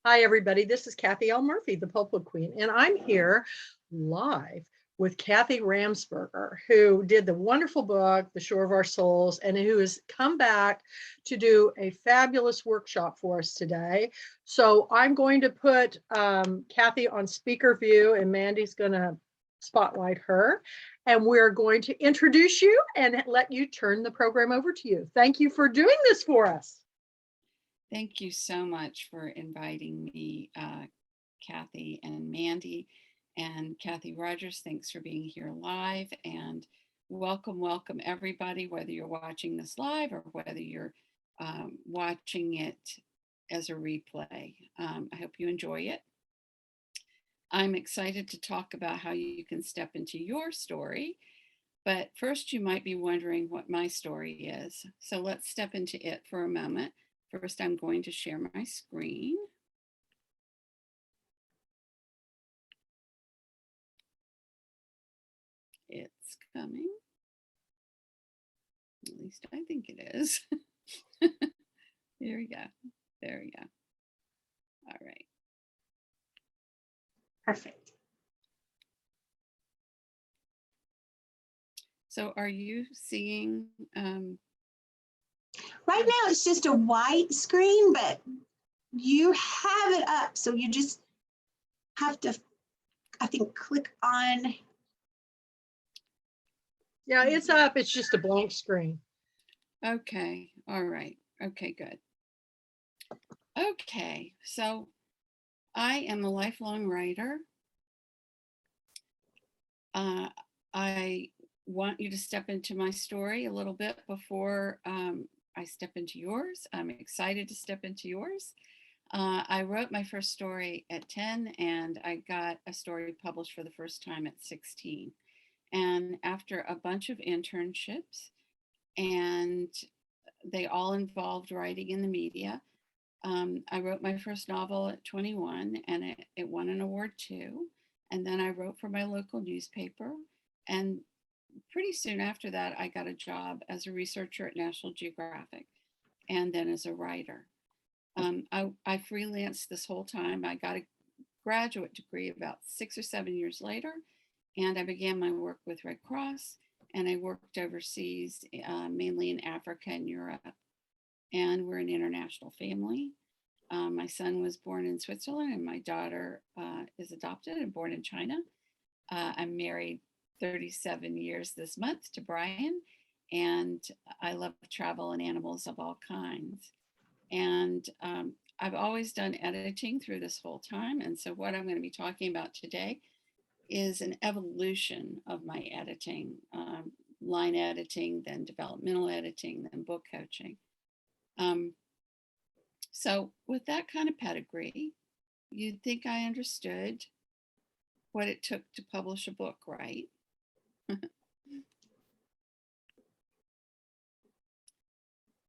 Hi, everybody. This is Kathy L. Murphy, the Pulpwood Queen, and I'm here live with Kathryn Ramsperger, who did the wonderful book, The Shore of Our Souls, and who has come back to do a fabulous workshop for us today. So I'm going to put Kathy on speaker view, and Mandy's going to spotlight her. And we're going to introduce you and let you turn the program over to you. Thank you for doing this for us. Thank you so much for inviting me, Kathy and Mandy. And Kathy Rogers, thanks for being here live. And welcome everybody, whether you're watching this live or whether you're watching it as a replay. I hope you enjoy it. I'm excited to talk about how you can step into your story. But first, you might be wondering what my story is. So let's step into it for a moment. First, I'm going to share my screen. It's coming. At least I think it is. There we go. There we go. All right. Perfect. So are you seeing? Right now it's just a white screen, but you have it up. So you just have to, I think, click on. Yeah, it's up. It's just a blank screen. Okay. All right. Okay, good. Okay. So I am a lifelong writer. I want you to step into my story a little bit before I step into yours. I'm excited to step into yours. I wrote my first story at 10 and I got a story published for the first time at 16. And after a bunch of internships, and they all involved writing in the media, I wrote my first novel at 21 and it won an award too. And then I wrote for my local newspaper. And pretty soon after that, I got a job as a researcher at National Geographic and then as a writer. I freelanced this whole time. I got a graduate degree about 6 or 7 years later, and I began my work with Red Cross, and I worked overseas, mainly in Africa and Europe. And we're an international family. My son was born in Switzerland, and my daughter is adopted and born in China. I'm married 37 years this month to Brian, and I love travel and animals of all kinds. And I've always done editing through this whole time. And so what I'm going to be talking about today is an evolution of my editing, line editing, then developmental editing, then book coaching. So with that kind of pedigree, you'd think I understood what it took to publish a book, right?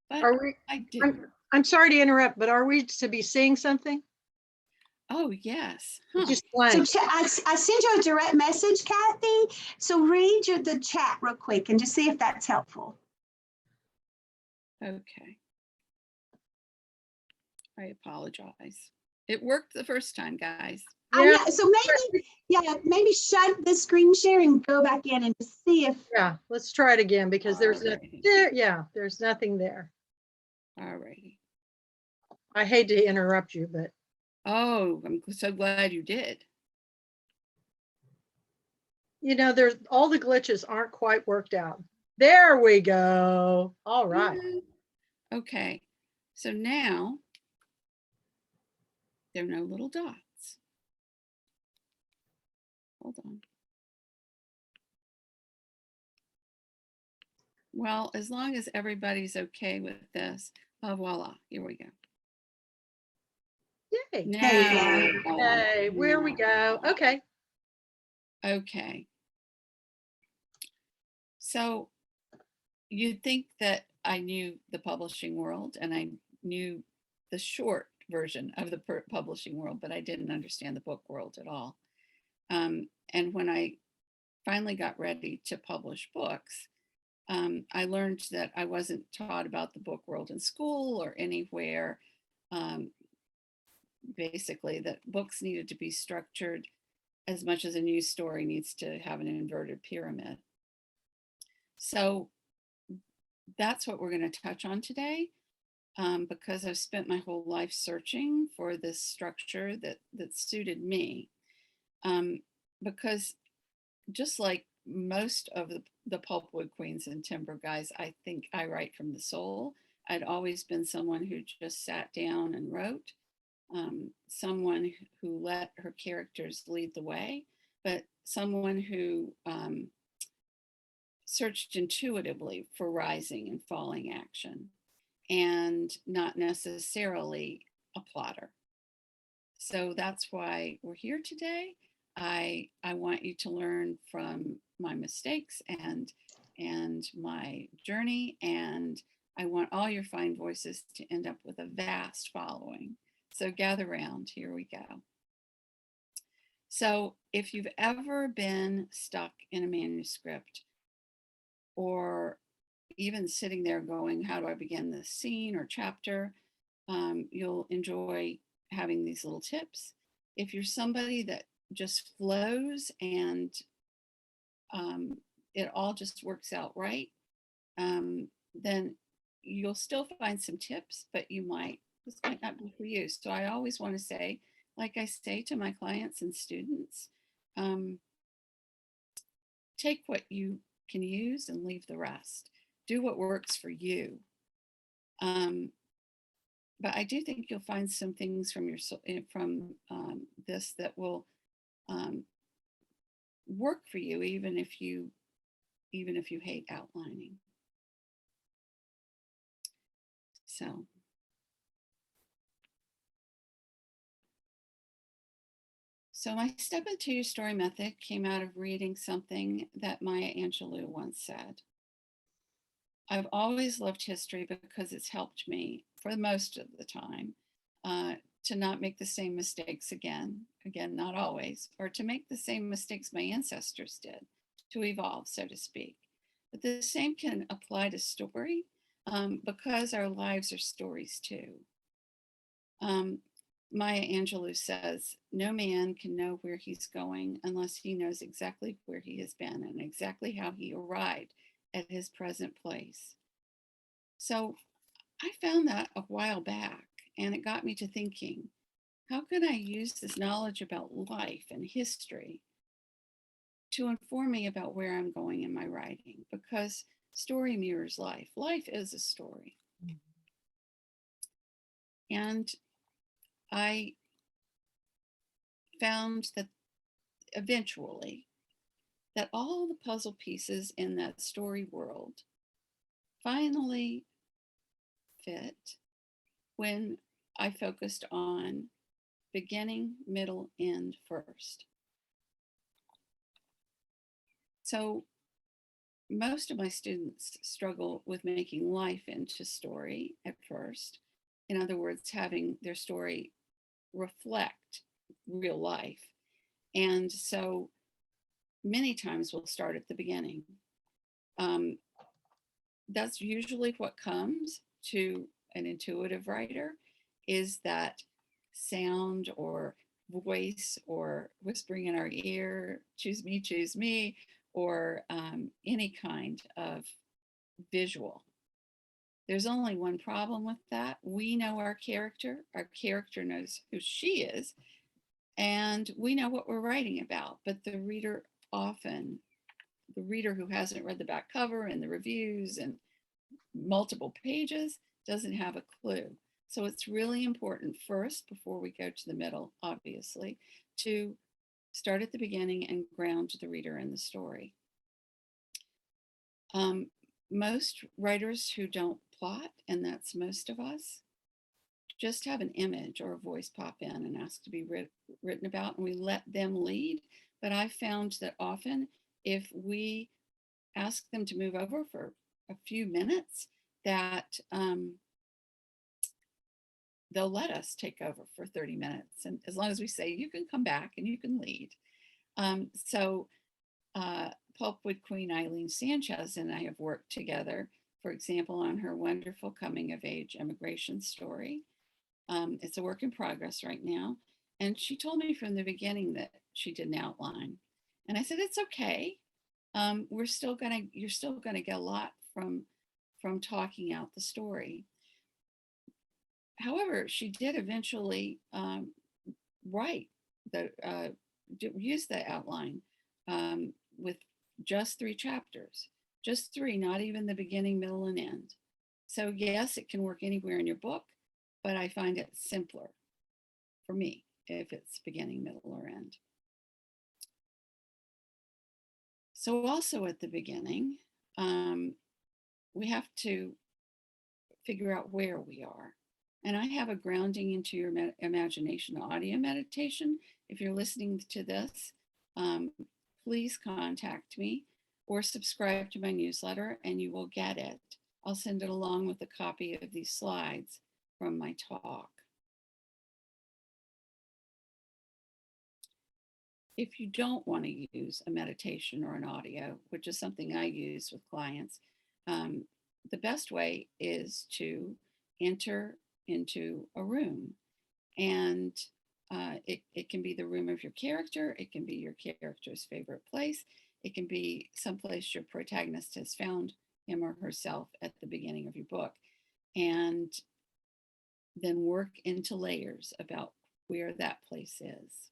But Are we? I didn't. I'm sorry to interrupt, but are we to be seeing something? Oh, yes. Just blank. So I sent you a direct message, Kathy. So read the chat real quick and just see if that's helpful. Okay. I apologize. It worked the first time, guys. Yeah. So maybe shut the screen share and go back in and just see if. Yeah, let's try it again because there's there's nothing there. All righty. I hate to interrupt you, but. Oh, I'm so glad you did. You know, there's all the glitches aren't quite worked out. There we go. All right. Okay. So now there are no little dots. Hold on. Well, as long as everybody's okay with this, voila, here we go. Yay. Now, Yay. Where we go. Okay. Okay. So you'd think that I knew the publishing world and I knew the short version of the publishing world, but I didn't understand the book world at all. And when I finally got ready to publish books, I learned that I wasn't taught about the book world in school or anywhere basically that books needed to be structured as much as a news story needs to have an inverted pyramid. So that's what we're going to touch on today, because I've spent my whole life searching for this structure that suited me. Because just like most of the pulpwood queens and timber guys, I think I write from the soul. I'd always been someone who just sat down and wrote, someone who let her characters lead the way, but someone who searched intuitively for rising and falling action, and not necessarily a plotter. So that's why we're here today. I want you to learn from my mistakes and my journey, and I want all your fine voices to end up with a vast following. So gather round, here we go. So if you've ever been stuck in a manuscript, or even sitting there going, how do I begin this scene or chapter? You'll enjoy having these little tips. If you're somebody that just flows and it all just works out right, then you'll still find some tips, but this might not be for you. So I always want to say, like I say to my clients and students, take what you can use and leave the rest. Do what works for you. But I do think you'll find some things from this that will work for you, even if you hate outlining. So my step into your story method came out of reading something that Maya Angelou once said. I've always loved history because it's helped me, for most of the time, to not make the same mistakes again, not always, or to make the same mistakes my ancestors did, to evolve, so to speak. But the same can apply to story, because our lives are stories too. Maya Angelou says, no man can know where he's going unless he knows exactly where he has been and exactly how he arrived at his present place. So I found that a while back, and it got me to thinking, how can I use this knowledge about life and history to inform me about where I'm going in my writing? Because story mirrors life. Life is a story. And I found that eventually that all the puzzle pieces in that story world finally fit when I focused on beginning, middle, end first. So most of my students struggle with making life into story at first. In other words, having their story reflect real life. And so many times we'll start at the beginning. That's usually what comes to an intuitive writer, is that sound or voice or whispering in our ear, choose me, or any kind of visual. There's only one problem with that. We know our character knows who she is, and we know what we're writing about, but the reader who hasn't read the back cover and the reviews and multiple pages doesn't have a clue. So it's really important first, before we go to the middle, obviously, to start at the beginning and ground the reader in the story. Most writers who don't plot, and that's most of us, just have an image or a voice pop in and ask to be written about, and we let them lead. But I found that often, if we ask them to move over for a few minutes, that they'll let us take over for 30 minutes. And as long as we say, you can come back and you can lead. Pulpwood Queen Eileen Sanchez and I have worked together, for example, on her wonderful coming of age immigration story. It's a work in progress right now. And she told me from the beginning that she did an outline. And I said, it's okay. You're still gonna get a lot from talking out the story. However, she did eventually write use the outline with just 3 chapters, just 3, not even the beginning, middle, and end. So yes, it can work anywhere in your book, but I find it simpler for me if it's beginning, middle, or end. So also at the beginning, we have to figure out where we are. And I have a grounding into your imagination audio meditation. If you're listening to this, please contact me or subscribe to my newsletter and you will get it. I'll send it along with a copy of these slides from my talk. If you don't want to use a meditation or an audio, which is something I use with clients, the best way is to enter into a room. And it can be the room of your character. It can be your character's favorite place. It can be someplace your protagonist has found him or herself at the beginning of your book. And then work into layers about where that place is.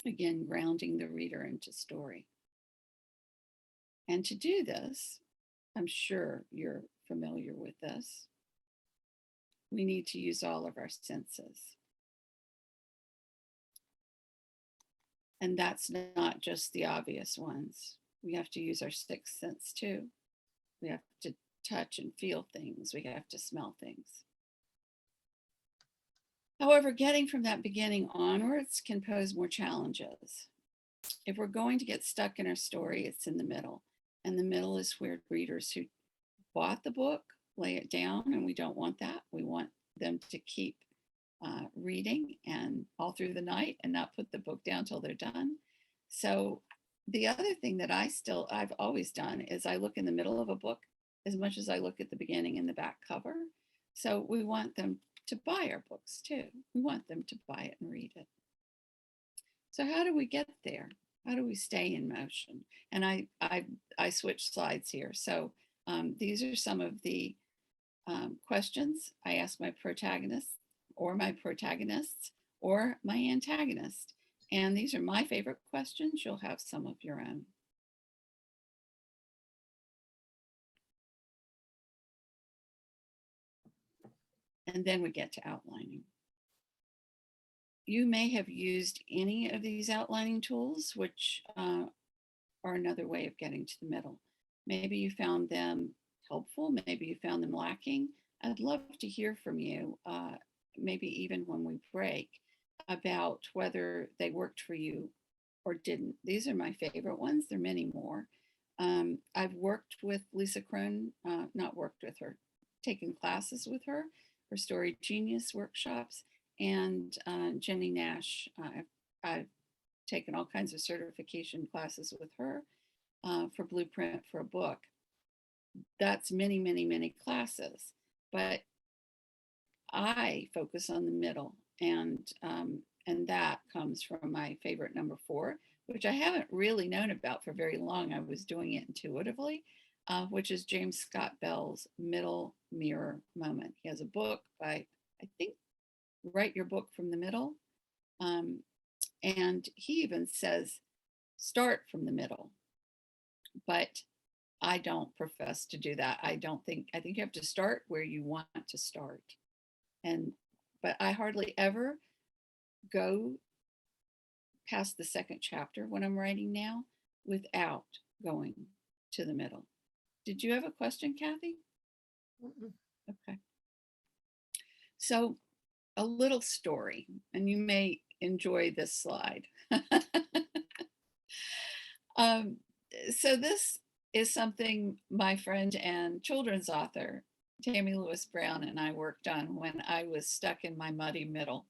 Again, grounding the reader into story. And to do this, I'm sure you're familiar with this, we need to use all of our senses. And that's not just the obvious ones. We have to use our 6th sense too. We have to touch and feel things. We have to smell things. However, getting from that beginning onwards can pose more challenges. If we're going to get stuck in our story, it's in the middle. And the middle is where readers who bought the book lay it down, and we don't want that. We want them to keep reading and all through the night and not put the book down till they're done. So the other thing that I've always done is I look in the middle of a book as much as I look at the beginning and the back cover. So we want them to buy our books too. We want them to buy it and read it. So how do we get there? How do we stay in motion? And I switched slides here. So these are some of the questions I ask my protagonists or my protagonists or my antagonist. And these are my favorite questions. You'll have some of your own. And then we get to outlining. You may have used any of these outlining tools, which are another way of getting to the middle. Maybe you found them helpful. Maybe you found them lacking. I'd love to hear from you, maybe even when we break, about whether they worked for you or didn't. These are my favorite ones. There are many more. I've worked with Lisa Crone, not worked with her, taken classes with her for Story Genius workshops, and Jenny Nash. I've taken all kinds of certification classes with her for Blueprint for a Book. That's many, many, many classes, but I focus on the middle, and that comes from my favorite number 4, which I haven't really known about for very long. I was doing it intuitively, which is James Scott Bell's Middle Mirror Moment. He has a book by, I think, Write Your Book from the Middle. And he even says, start from the middle. But I don't profess to do that. I think you have to start where you want to start. But I hardly ever go past the 2nd chapter when I'm writing now without going to the middle. Did you have a question, Kathy? Mm-mm. Okay. So a little story, and you may enjoy this slide. So this is something my friend and children's author, Tammy Lewis Brown, and I worked on when I was stuck in my muddy middle.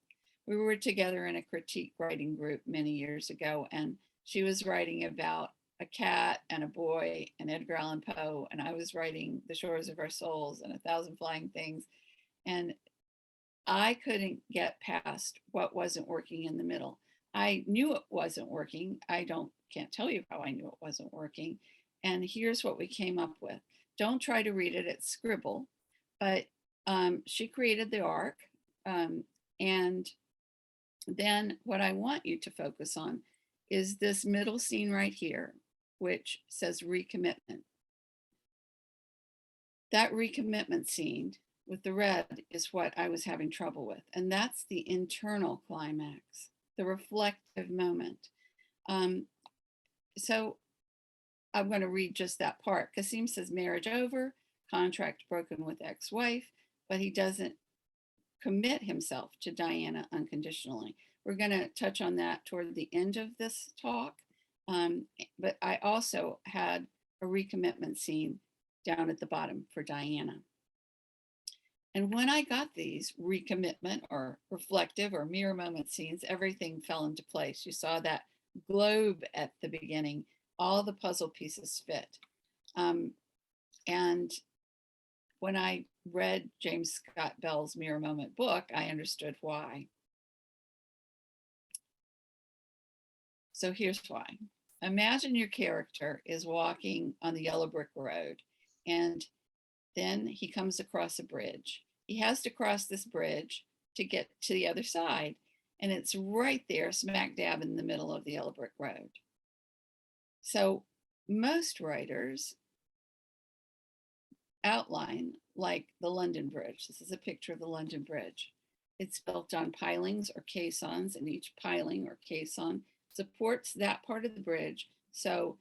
We were together in a critique writing group many years ago, and she was writing about a cat and a boy and Edgar Allan Poe, and I was writing The Shores of Our Souls and 1,000 Flying Things. And I couldn't get past what wasn't working in the middle. I knew it wasn't working. Can't tell you how I knew it wasn't working. And here's what we came up with. Don't try to read it, it's scribble. But she created the arc. And then what I want you to focus on is this middle scene right here, which says recommitment. That recommitment scene with the red is what I was having trouble with. And that's the internal climax, the reflective moment. So I'm going to read just that part. Kasim says marriage over, contract broken with ex-wife, but he doesn't commit himself to Diana unconditionally. We're going to touch on that toward the end of this talk. But I also had a recommitment scene down at the bottom for Diana. And when I got these recommitment or reflective or mirror moment scenes, everything fell into place. You saw that globe at the beginning, all the puzzle pieces fit. And when I read James Scott Bell's Mirror Moment book, I understood why. So here's why. Imagine your character is walking on the yellow brick road, and then he comes across a bridge. He has to cross this bridge to get to the other side, and it's right there, smack dab in the middle of the yellow brick road. So most writers outline like the London Bridge. This is a picture of the London Bridge. It's built on pilings or caissons, and each piling or caisson supports that part of the bridge so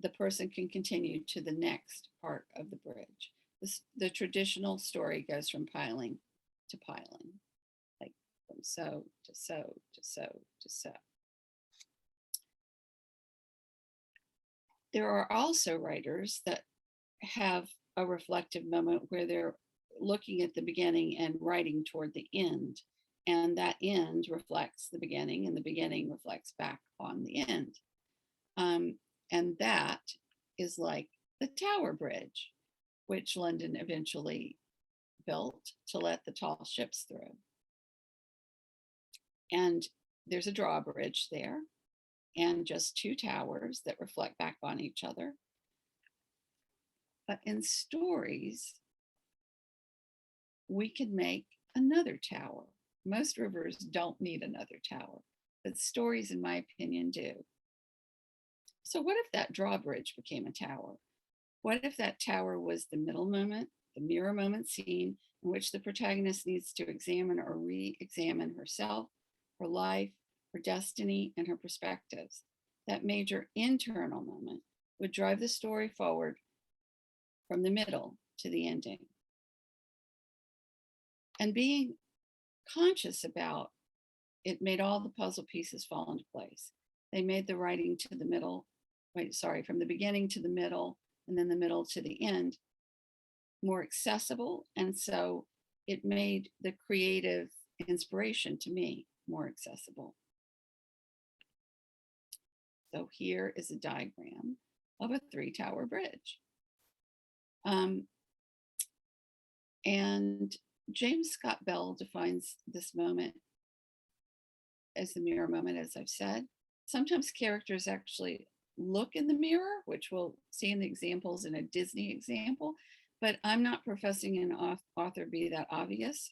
the person can continue to the next part of the bridge. The traditional story goes from piling to piling, like from so to so to so to so. There are also writers that have a reflective moment where they're looking at the beginning and writing toward the end. And that end reflects the beginning, and the beginning reflects back on the end. And that is like the Tower Bridge, which London eventually built to let the tall ships through. And there's a drawbridge there, and just two towers that reflect back on each other. But in stories, we can make another tower. Most rivers don't need another tower, but stories, in my opinion, do. So what if that drawbridge became a tower? What if that tower was the middle moment, the mirror moment scene in which the protagonist needs to examine or re-examine herself, her life, her destiny, and her perspectives? That major internal moment would drive the story forward from the middle to the ending. And being conscious about it made all the puzzle pieces fall into place. They made the writing to the middle, from the beginning to the middle, and then the middle to the end more accessible. And so it made the creative inspiration to me more accessible. So here is a diagram of a 3-tower bridge. And James Scott Bell defines this moment as the mirror moment, as I've said. Sometimes characters actually look in the mirror, which we'll see in the examples in a Disney example, but I'm not professing an author be that obvious.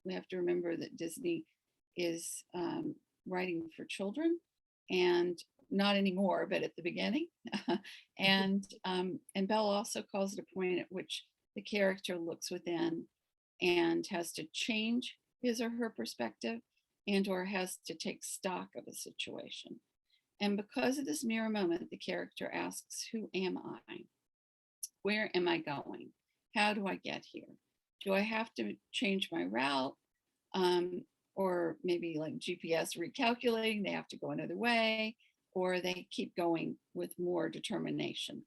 We have to remember that Disney is writing for children, and not anymore, but at the beginning. And Bell also calls it a point at which the character looks within and has to change his or her perspective and or has to take stock of a situation. And because of this mirror moment, the character asks, who am I? Where am I going? How do I get here? Do I have to change my route? Or maybe like GPS recalculating, they have to go another way, or they keep going with more determination.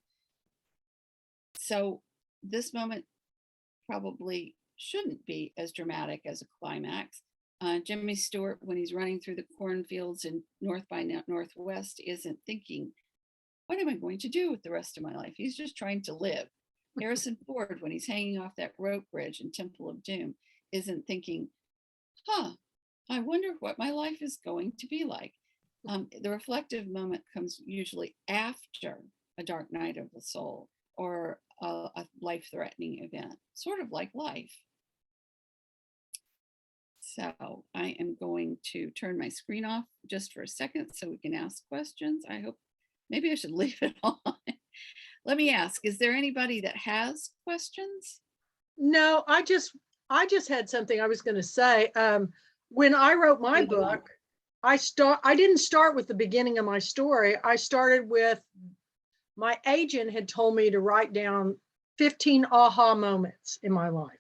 So this moment probably shouldn't be as dramatic as a climax. Jimmy Stewart, when he's running through the cornfields in North by Northwest, isn't thinking, what am I going to do with the rest of my life? He's just trying to live. Harrison Ford, when he's hanging off that rope bridge in Temple of Doom, isn't thinking, I wonder what my life is going to be like. The reflective moment comes usually after a dark night of the soul or a life-threatening event, sort of like life. So I am going to turn my screen off just for a second so we can ask questions. I hope, maybe I should leave it on. Let me ask, is there anybody that has questions? No, I just had something I was going to say. When I wrote my book, I didn't start with the beginning of my story. I started with, my agent had told me to write down 15 aha moments in my life.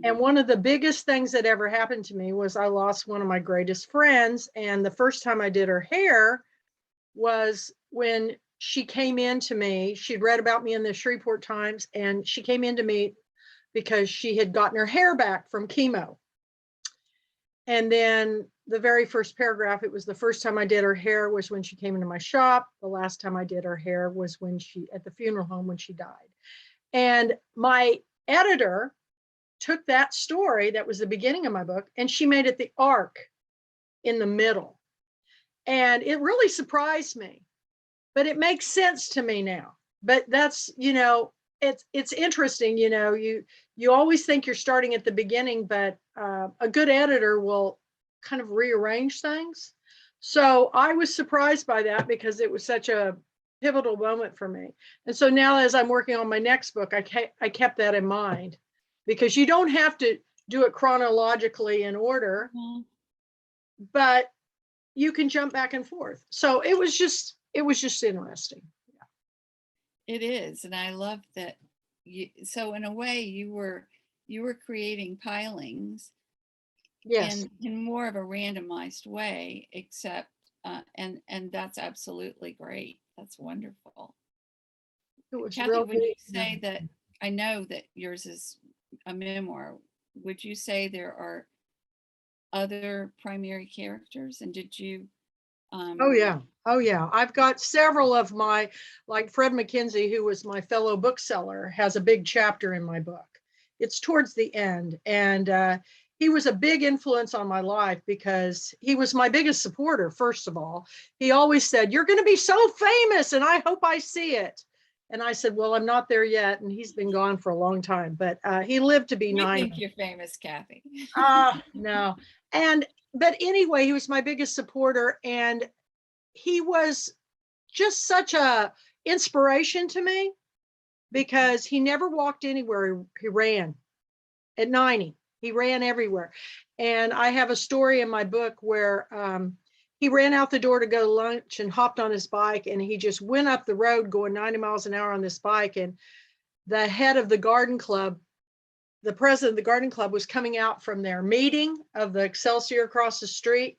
And one of the biggest things that ever happened to me was I lost one of my greatest friends. And the first time I did her hair was when she came in to me. She'd read about me in the Shreveport Times, and she came in to me because she had gotten her hair back from chemo. And then the very first paragraph, it was the first time I did her hair was when she came into my shop. The last time I did her hair was when she, at the funeral home when she died. And my editor took that story that was the beginning of my book, and she made it the arc in the middle. And it really surprised me, but it makes sense to me now. But that's, it's interesting, you always think you're starting at the beginning, but a good editor will kind of rearrange things. So I was surprised by that because it was such a pivotal moment for me. And so now as I'm working on my next book, I kept that in mind, because you don't have to do it chronologically in order, but you can jump back and forth. So it was just interesting. It is, and I love that. So in a way, you were creating pilings, Yes, in more of a randomized way, except and that's absolutely great. That's wonderful. it was Kathy, real would you good. say that, I know that yours is a memoir, would you say there are other primary characters, and did you Oh yeah. I've got several of my, like Fred McKenzie, who was my fellow bookseller, has a big chapter in my book. It's towards the end, and he was a big influence on my life because he was my biggest supporter. First of all, he always said, "You're going to be so famous, and I hope I see it." And I said, "Well, I'm not there yet," and he's been gone for a long time. But he lived to be we 90. think you're famous, Kathy? No. But anyway, he was my biggest supporter, and he was just such a inspiration to me because he never walked anywhere. He ran at 90. He ran everywhere. And I have a story in my book where he ran out the door to go to lunch and hopped on his bike, and he just went up the road going 90 miles an hour on this bike. And the head of the garden club, the president of the garden club, was coming out from their meeting of the Excelsior across the street.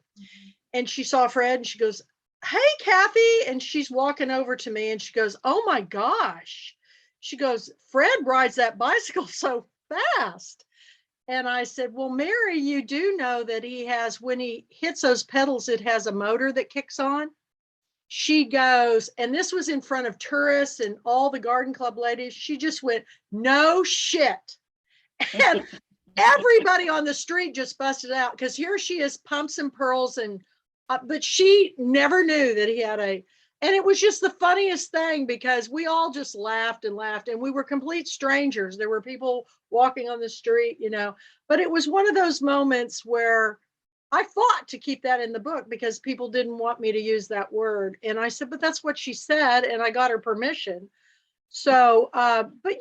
And she saw Fred and she goes, "Hey, Kathy." And she's walking over to me and she goes, "Oh my gosh." She goes, "Fred rides that bicycle so fast." And I said, "Well, Mary, you do know that he has, when he hits those pedals, it has a motor that kicks on." She goes, and this was in front of tourists and all the garden club ladies. She just went, "No shit." And everybody on the street just busted out because here she is, pumps and pearls, and but she never knew that he had a, and it was just the funniest thing because we all just laughed and laughed, and we were complete strangers. There were people walking on the street, but it was one of those moments where I fought to keep that in the book because people didn't want me to use that word. And I said, "But that's what she said." And I got her permission. So, but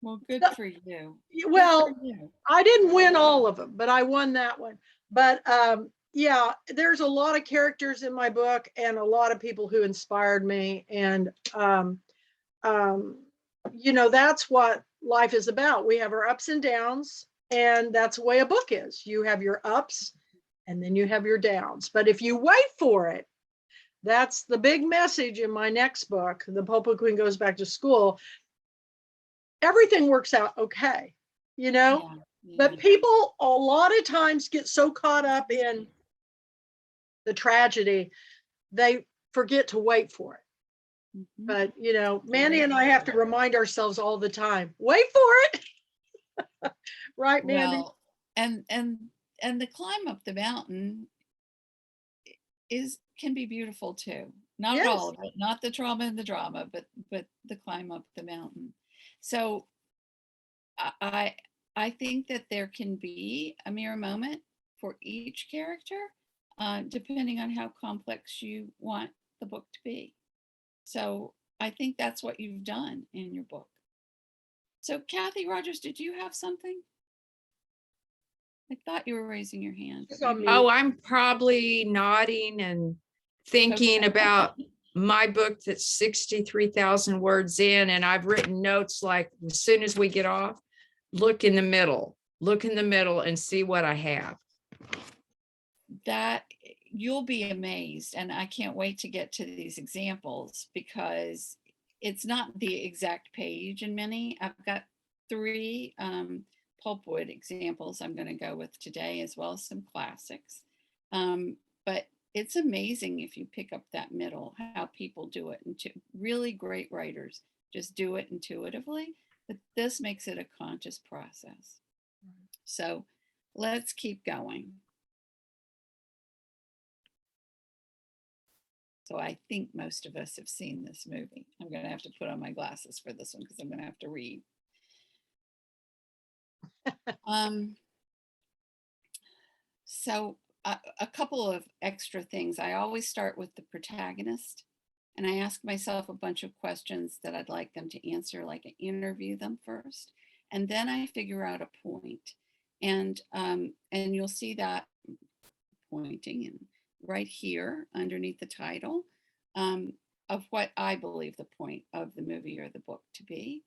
Well, good for you. well, Good for you. I didn't win all of them, but I won that one. But yeah, there's a lot of characters in my book and a lot of people who inspired me. And, that's what life is about. We have our ups and downs, and that's the way a book is. You have your ups and then you have your downs. But if you wait for it, that's the big message in my next book, The Pulpwood Queen Goes Back to School. Everything works out okay, Yeah. but people a lot of times get so caught up in the tragedy, they forget to wait for it. Mhm. But, Mandy and I have to remind ourselves all the time, wait for it. Right, Mandy? Well, and and the climb up the mountain can be beautiful too. Not Yes. all of it, not the trauma and the drama, but the climb up the mountain. So I think that there can be a mirror moment for each character, depending on how complex you want the book to be. So I think that's what you've done in your book. So Kathy Rogers, did you have something? I thought you were raising your hand. She's on mute. Oh, I'm probably nodding and thinking Okay. about my book that's 63,000 words in, and I've written notes like, as soon as we get off, look in the middle and see what I have. That you'll be amazed, and I can't wait to get to these examples because it's not the exact page in many. I've got 3 Pulpwood examples I'm going to go with today, as well as some classics. But it's amazing if you pick up that middle, how people do it. And really great writers just do it intuitively, but this makes it a conscious process. So let's keep going. So I think most of us have seen this movie. I'm going to have to put on my glasses for this one because I'm going to have to read. So a couple of extra things. I always start with the protagonist, and I ask myself a bunch of questions that I'd like them to answer, like I interview them first, and then I figure out a point. And you'll see that pointing and right here underneath the title of what I believe the point of the movie or the book to be.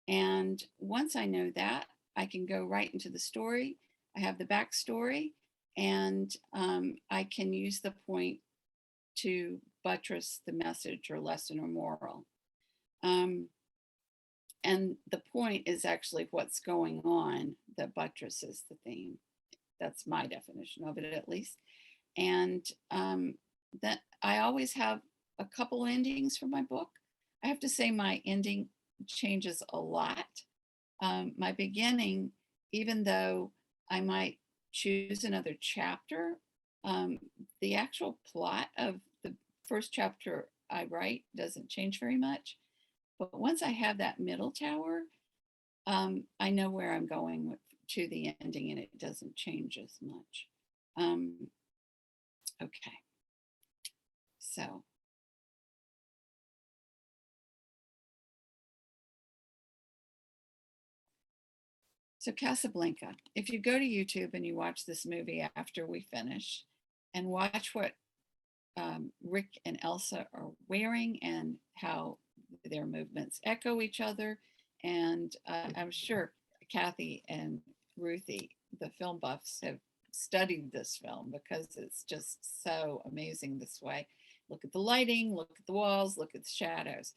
And once I know that, I can go right into the story. I have the backstory, and I can use the point to buttress the message or lesson or moral. And the point is actually what's going on that buttresses the theme. That's my definition of it, at least. And that I always have a couple endings for my book. I have to say my ending changes a lot. My beginning, even though I might choose another chapter, the actual plot of the first chapter I write doesn't change very much. But once I have that middle tower, I know where I'm going to the ending, and it doesn't change as much. Okay, so Casablanca, if you go to YouTube and you watch this movie after we finish and watch what Rick and Elsa are wearing and how their movements echo each other. And I'm sure Kathy and Ruthie, the film buffs, have studied this film because it's just so amazing this way. Look at the lighting, look at the walls, look at the shadows.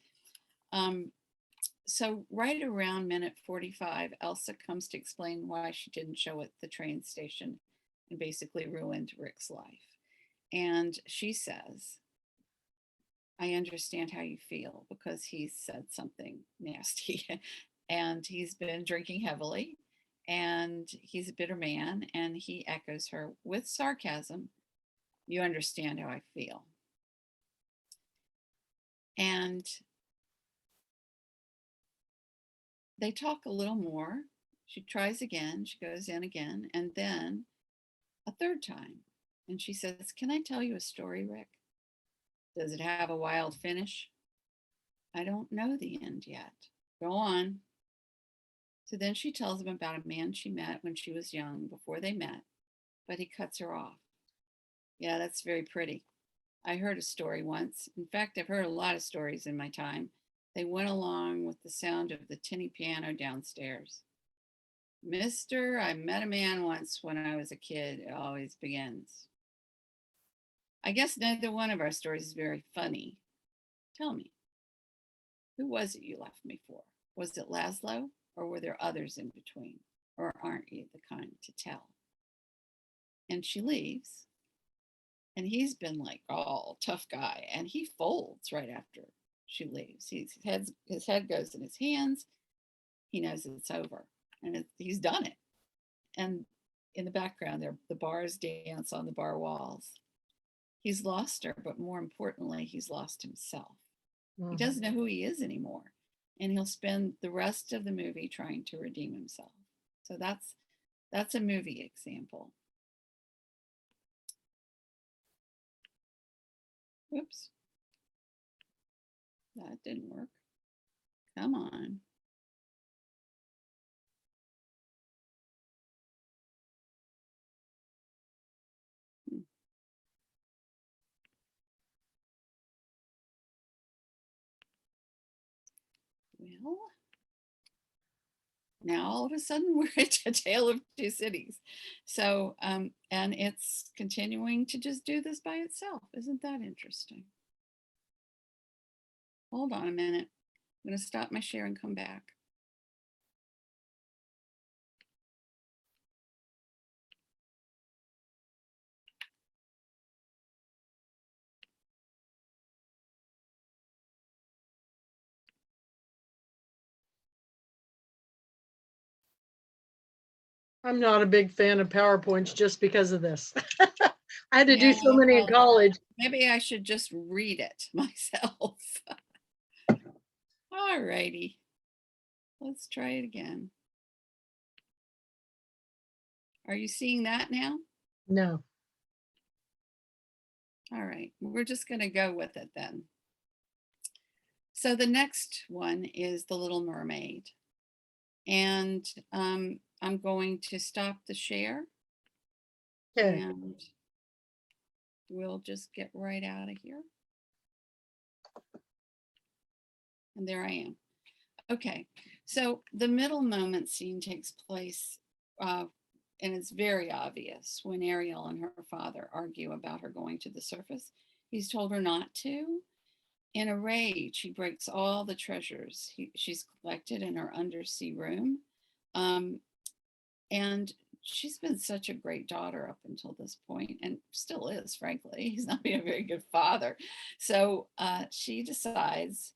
So right around minute 45, Elsa comes to explain why she didn't show at the train station and basically ruined Rick's life. And she says, I understand how you feel because he said something nasty and he's been drinking heavily and he's a bitter man, and he echoes her with sarcasm, you understand how I feel. And they talk a little more. She tries again, she goes in again, and then a third time. And she says, can I tell you a story, Rick? Does it have a wild finish? I don't know the end yet. Go on. So then she tells him about a man she met when she was young, before they met, but he cuts her off. Yeah, that's very pretty. I heard a story once. In fact, I've heard a lot of stories in my time. They went along with the sound of the tinny piano downstairs. Mister, I met a man once when I was a kid. It always begins. I guess neither one of our stories is very funny. Tell me, who was it you left me for? Was it Laszlo, or were there others in between? Or aren't you the kind to tell? And she leaves. And he's been like, oh, tough guy. And he folds right after she leaves. His head goes in his hands. He knows it's over, and he's done it. And in the background there, the bars dance on the bar walls. He's lost her, but more importantly, he's lost himself. He doesn't know who he is anymore. And he'll spend the rest of the movie trying to redeem himself. So that's a movie example. Whoops. That didn't work. Come on. Well, now all of a sudden we're at A Tale of Two Cities. So, and it's continuing to just do this by itself. Isn't that interesting? Hold on a minute. I'm going to stop my share and come back. I'm not a big fan of PowerPoints just because of this. I had to do so Yeah, many in well, college. maybe I should just read it myself. All righty. Let's try it again. Are you seeing that now? No. All right, we're just going to go with it then. So the next one is The Little Mermaid. And I'm going to stop the share. Okay. And we'll just get right out of here. And there I am. Okay, so the middle moment scene takes place, and it's very obvious when Ariel and her father argue about her going to the surface. He's told her not to. In a rage, she breaks all the treasures she's collected in her undersea room. And she's been such a great daughter up until this point, and still is, frankly. He's not being a very good father. So she decides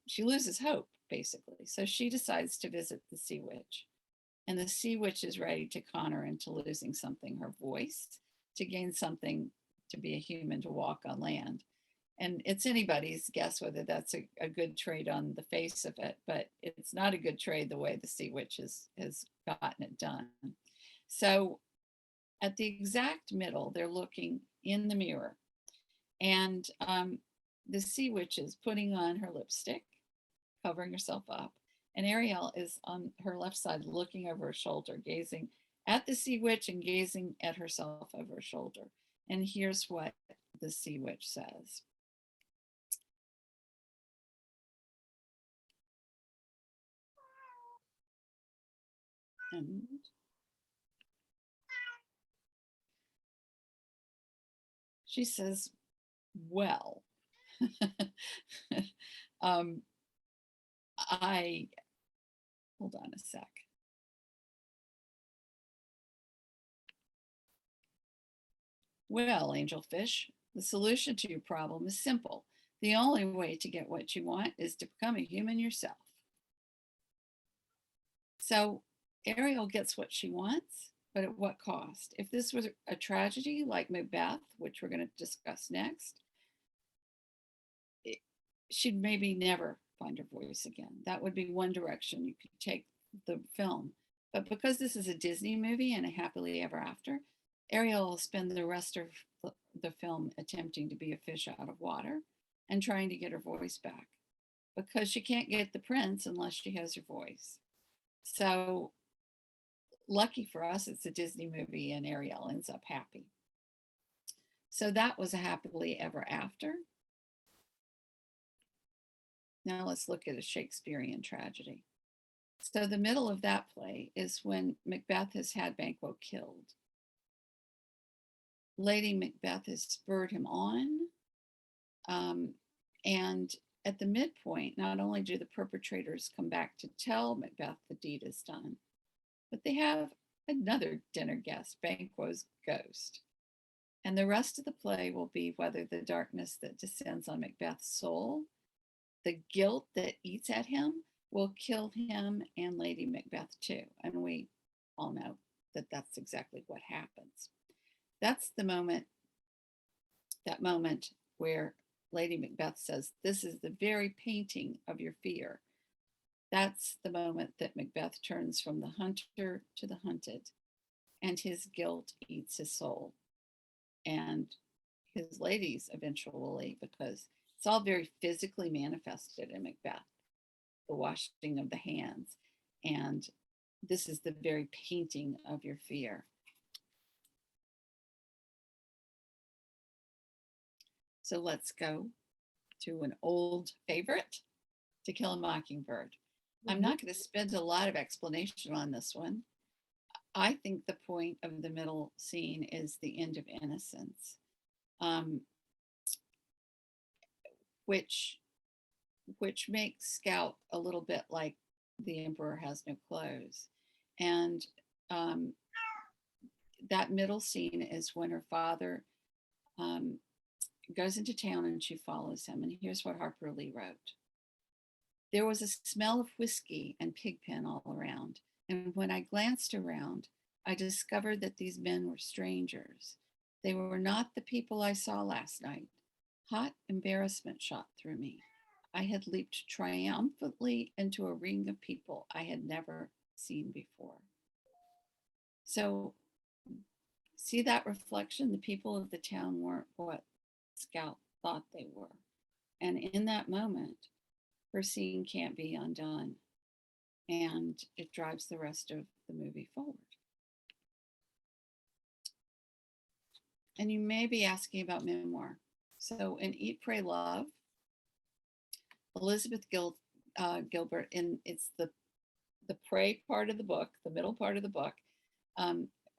she loses hope, basically. So she decides to visit the sea witch. And the sea witch is ready to con her into losing something, her voice, to gain something, to be a human, to walk on land. And it's anybody's guess whether that's a good trade on the face of it, but it's not a good trade the way the sea witch has gotten it done. So at the exact middle, they're looking in the mirror, and the sea witch is putting on her lipstick, covering herself up, and Ariel is on her left side looking over her shoulder, gazing at the sea witch and gazing at herself over her shoulder. And here's what the sea witch says. And she says, well, hold on a sec. Well, angelfish, the solution to your problem is simple. The only way to get what you want is to become a human yourself. So Ariel gets what she wants, but at what cost? If this was a tragedy like Macbeth, which we're going to discuss next, she'd maybe never find her voice again. That would be one direction you could take the film. But because this is a Disney movie and a happily ever after, Ariel will spend the rest of the film attempting to be a fish out of water and trying to get her voice back, because she can't get the prince unless she has her voice. So lucky for us, it's a Disney movie and Ariel ends up happy. So that was a happily ever after. Now let's look at a Shakespearean tragedy. So the middle of that play is when Macbeth has had Banquo killed. Lady Macbeth has spurred him on. And at the midpoint, not only do the perpetrators come back to tell Macbeth the deed is done, but they have another dinner guest, Banquo's ghost. And the rest of the play will be whether the darkness that descends on Macbeth's soul, the guilt that eats at him, will kill him and Lady Macbeth too. And we all know that that's exactly what happens. That's the moment, that moment where Lady Macbeth says, "This is the very painting of your fear." That's the moment that Macbeth turns from the hunter to the hunted, and his guilt eats his soul. And his ladies eventually, because it's all very physically manifested in Macbeth, the washing of the hands. And this is the very painting of your fear. So let's go to an old favorite, To Kill a Mockingbird. I'm not going to spend a lot of explanation on this one. I think the point of the middle scene is the end of innocence, which makes Scout a little bit like the Emperor Has No Clothes. And that middle scene is when her father goes into town and she follows him. And here's what Harper Lee wrote. There was a smell of whiskey and pigpen all around. And when I glanced around, I discovered that these men were strangers. They were not the people I saw last night. Hot embarrassment shot through me. I had leaped triumphantly into a ring of people I had never seen before. So, see that reflection? The people of the town weren't what Scout thought they were. And in that moment, her scene can't be undone. And it drives the rest of the movie forward. And you may be asking about memoir. So in Eat, Pray, Love, Elizabeth Gilbert, it's the pray part of the book, the middle part of the book.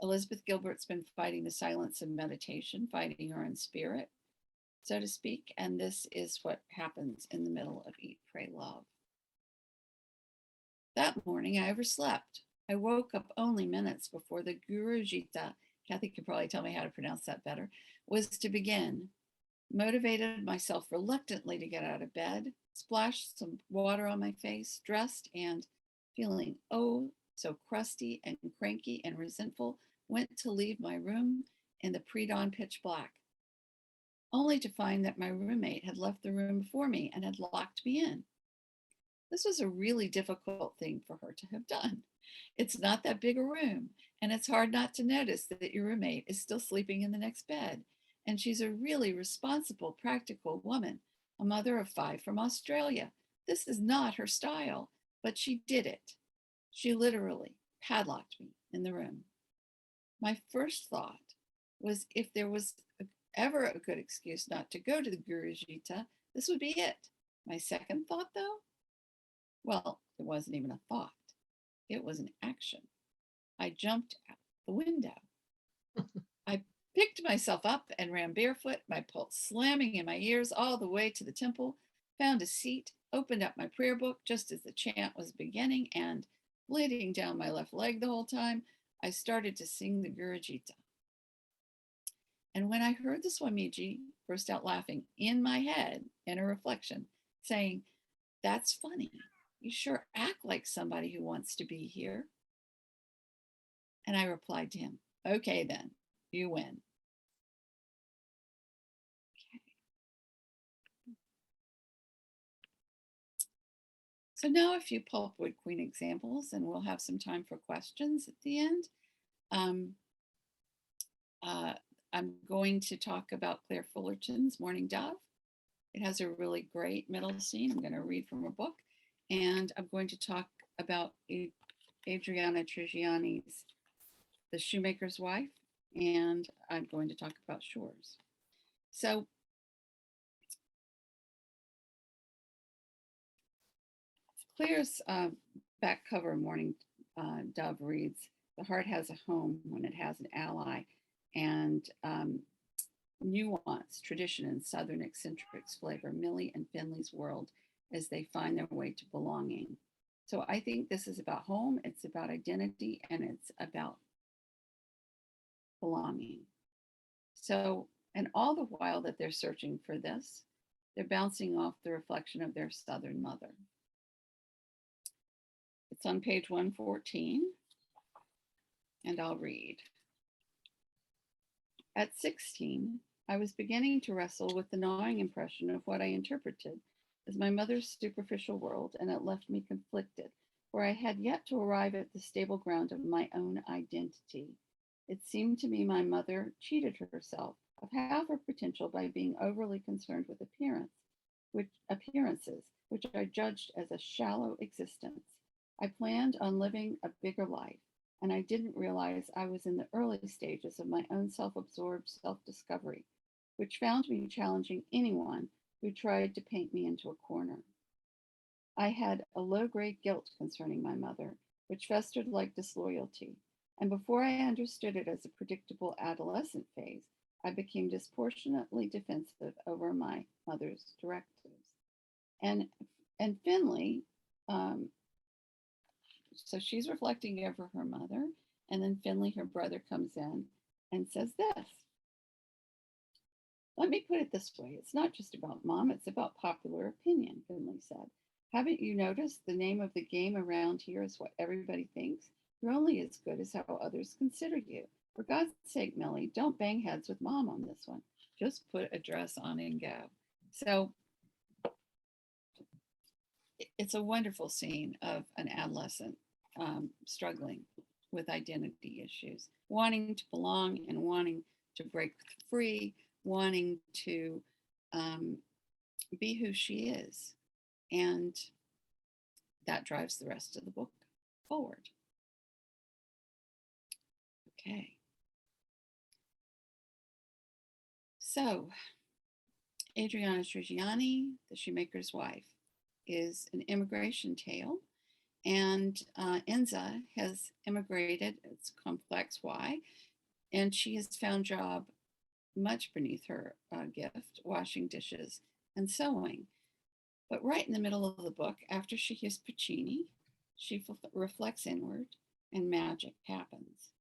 Elizabeth Gilbert's been fighting the silence of meditation, fighting her own spirit, so to speak. And this is what happens in the middle of Eat, Pray, Love. That morning, I overslept. I woke up only minutes before the Guru Gita, Kathy could probably tell me how to pronounce that better, was to begin. Motivated myself reluctantly to get out of bed, splashed some water on my face, dressed, and feeling oh so crusty and cranky and resentful, went to leave my room in the pre-dawn pitch black, only to find that my roommate had left the room before me and had locked me in. This was a really difficult thing for her to have done. It's not that big a room, and it's hard not to notice that your roommate is still sleeping in the next bed. And she's a really responsible, practical woman, a mother of 5 from Australia. This is not her style, but she did it. She literally padlocked me in the room. My first thought was if there was ever a good excuse not to go to the Guru Gita, this would be it. My second thought, though, well, it wasn't even a thought. It was an action. I jumped out the window. I picked myself up and ran barefoot, my pulse slamming in my ears all the way to the temple, found a seat, opened up my prayer book just as the chant was beginning, and bleeding down my left leg the whole time, I started to sing the Guru Gita. And when I heard the Swamiji burst out laughing in my head in a reflection, saying, "That's funny. You sure act like somebody who wants to be here." And I replied to him, "Okay, then, you win." Okay. So now a few Pulpwood Queen examples, and we'll have some time for questions at the end. I'm going to talk about Claire Fullerton's Morning Dove. It has a really great middle scene. I'm going to read from her book. And I'm going to talk about Adriana Trigiani's The Shoemaker's Wife. And I'm going to talk about Shores. So Claire's back cover, Morning Dove, reads, "The heart has a home when it has an ally." And nuance, tradition, and Southern eccentrics flavor Millie and Finley's world as they find their way to belonging. So I think this is about home, it's about identity, and it's about belonging. So, and all the while that they're searching for this, they're bouncing off the reflection of their Southern mother. It's on page 114. and I'll read. At 16, I was beginning to wrestle with the gnawing impression of what I interpreted as my mother's superficial world, and it left me conflicted, for I had yet to arrive at the stable ground of my own identity. It seemed to me my mother cheated herself of half her potential by being overly concerned with appearances, which I judged as a shallow existence. I planned on living a bigger life, and I didn't realize I was in the early stages of my own self-absorbed self-discovery, which found me challenging anyone who tried to paint me into a corner. I had a low-grade guilt concerning my mother, which festered like disloyalty, and before I understood it as a predictable adolescent phase, I became disproportionately defensive over my mother's directives. And Finley, so she's reflecting over her mother, and then Finley, her brother, comes in and says this. Let me put it this way. It's not just about mom, it's about popular opinion, Finley said. Haven't you noticed the name of the game around here is what everybody thinks? You're only as good as how others consider you. For God's sake, Millie, don't bang heads with mom on this one. Just put a dress on and go. So it's a wonderful scene of an adolescent struggling with identity issues, wanting to belong and wanting to break free, wanting to be who she is. And that drives the rest of the book forward. Okay. So, Adriana Trigiani, The Shoemaker's Wife, is an immigration tale. And Enza has immigrated, it's complex why, and she has found job much beneath her gift, washing dishes and sewing. But right in the middle of the book, after she hears Puccini, she reflects inward and magic happens.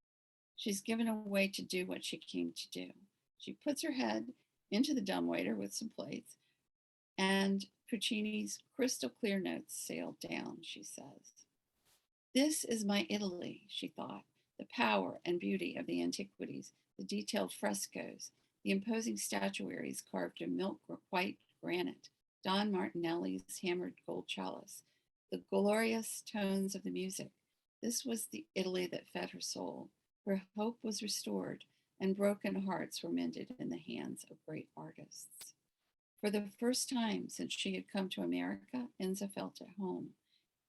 She's given a way to do what she came to do. She puts her head into the dumbwaiter with some plates, and Puccini's crystal clear notes sailed down, she says. This is my Italy, she thought, the power and beauty of the antiquities, the detailed frescoes, the imposing statuaries carved in milk white granite, Don Martinelli's hammered gold chalice, the glorious tones of the music. This was the Italy that fed her soul. Her hope was restored, and broken hearts were mended in the hands of great artists. For the first time since she had come to America, Enza felt at home.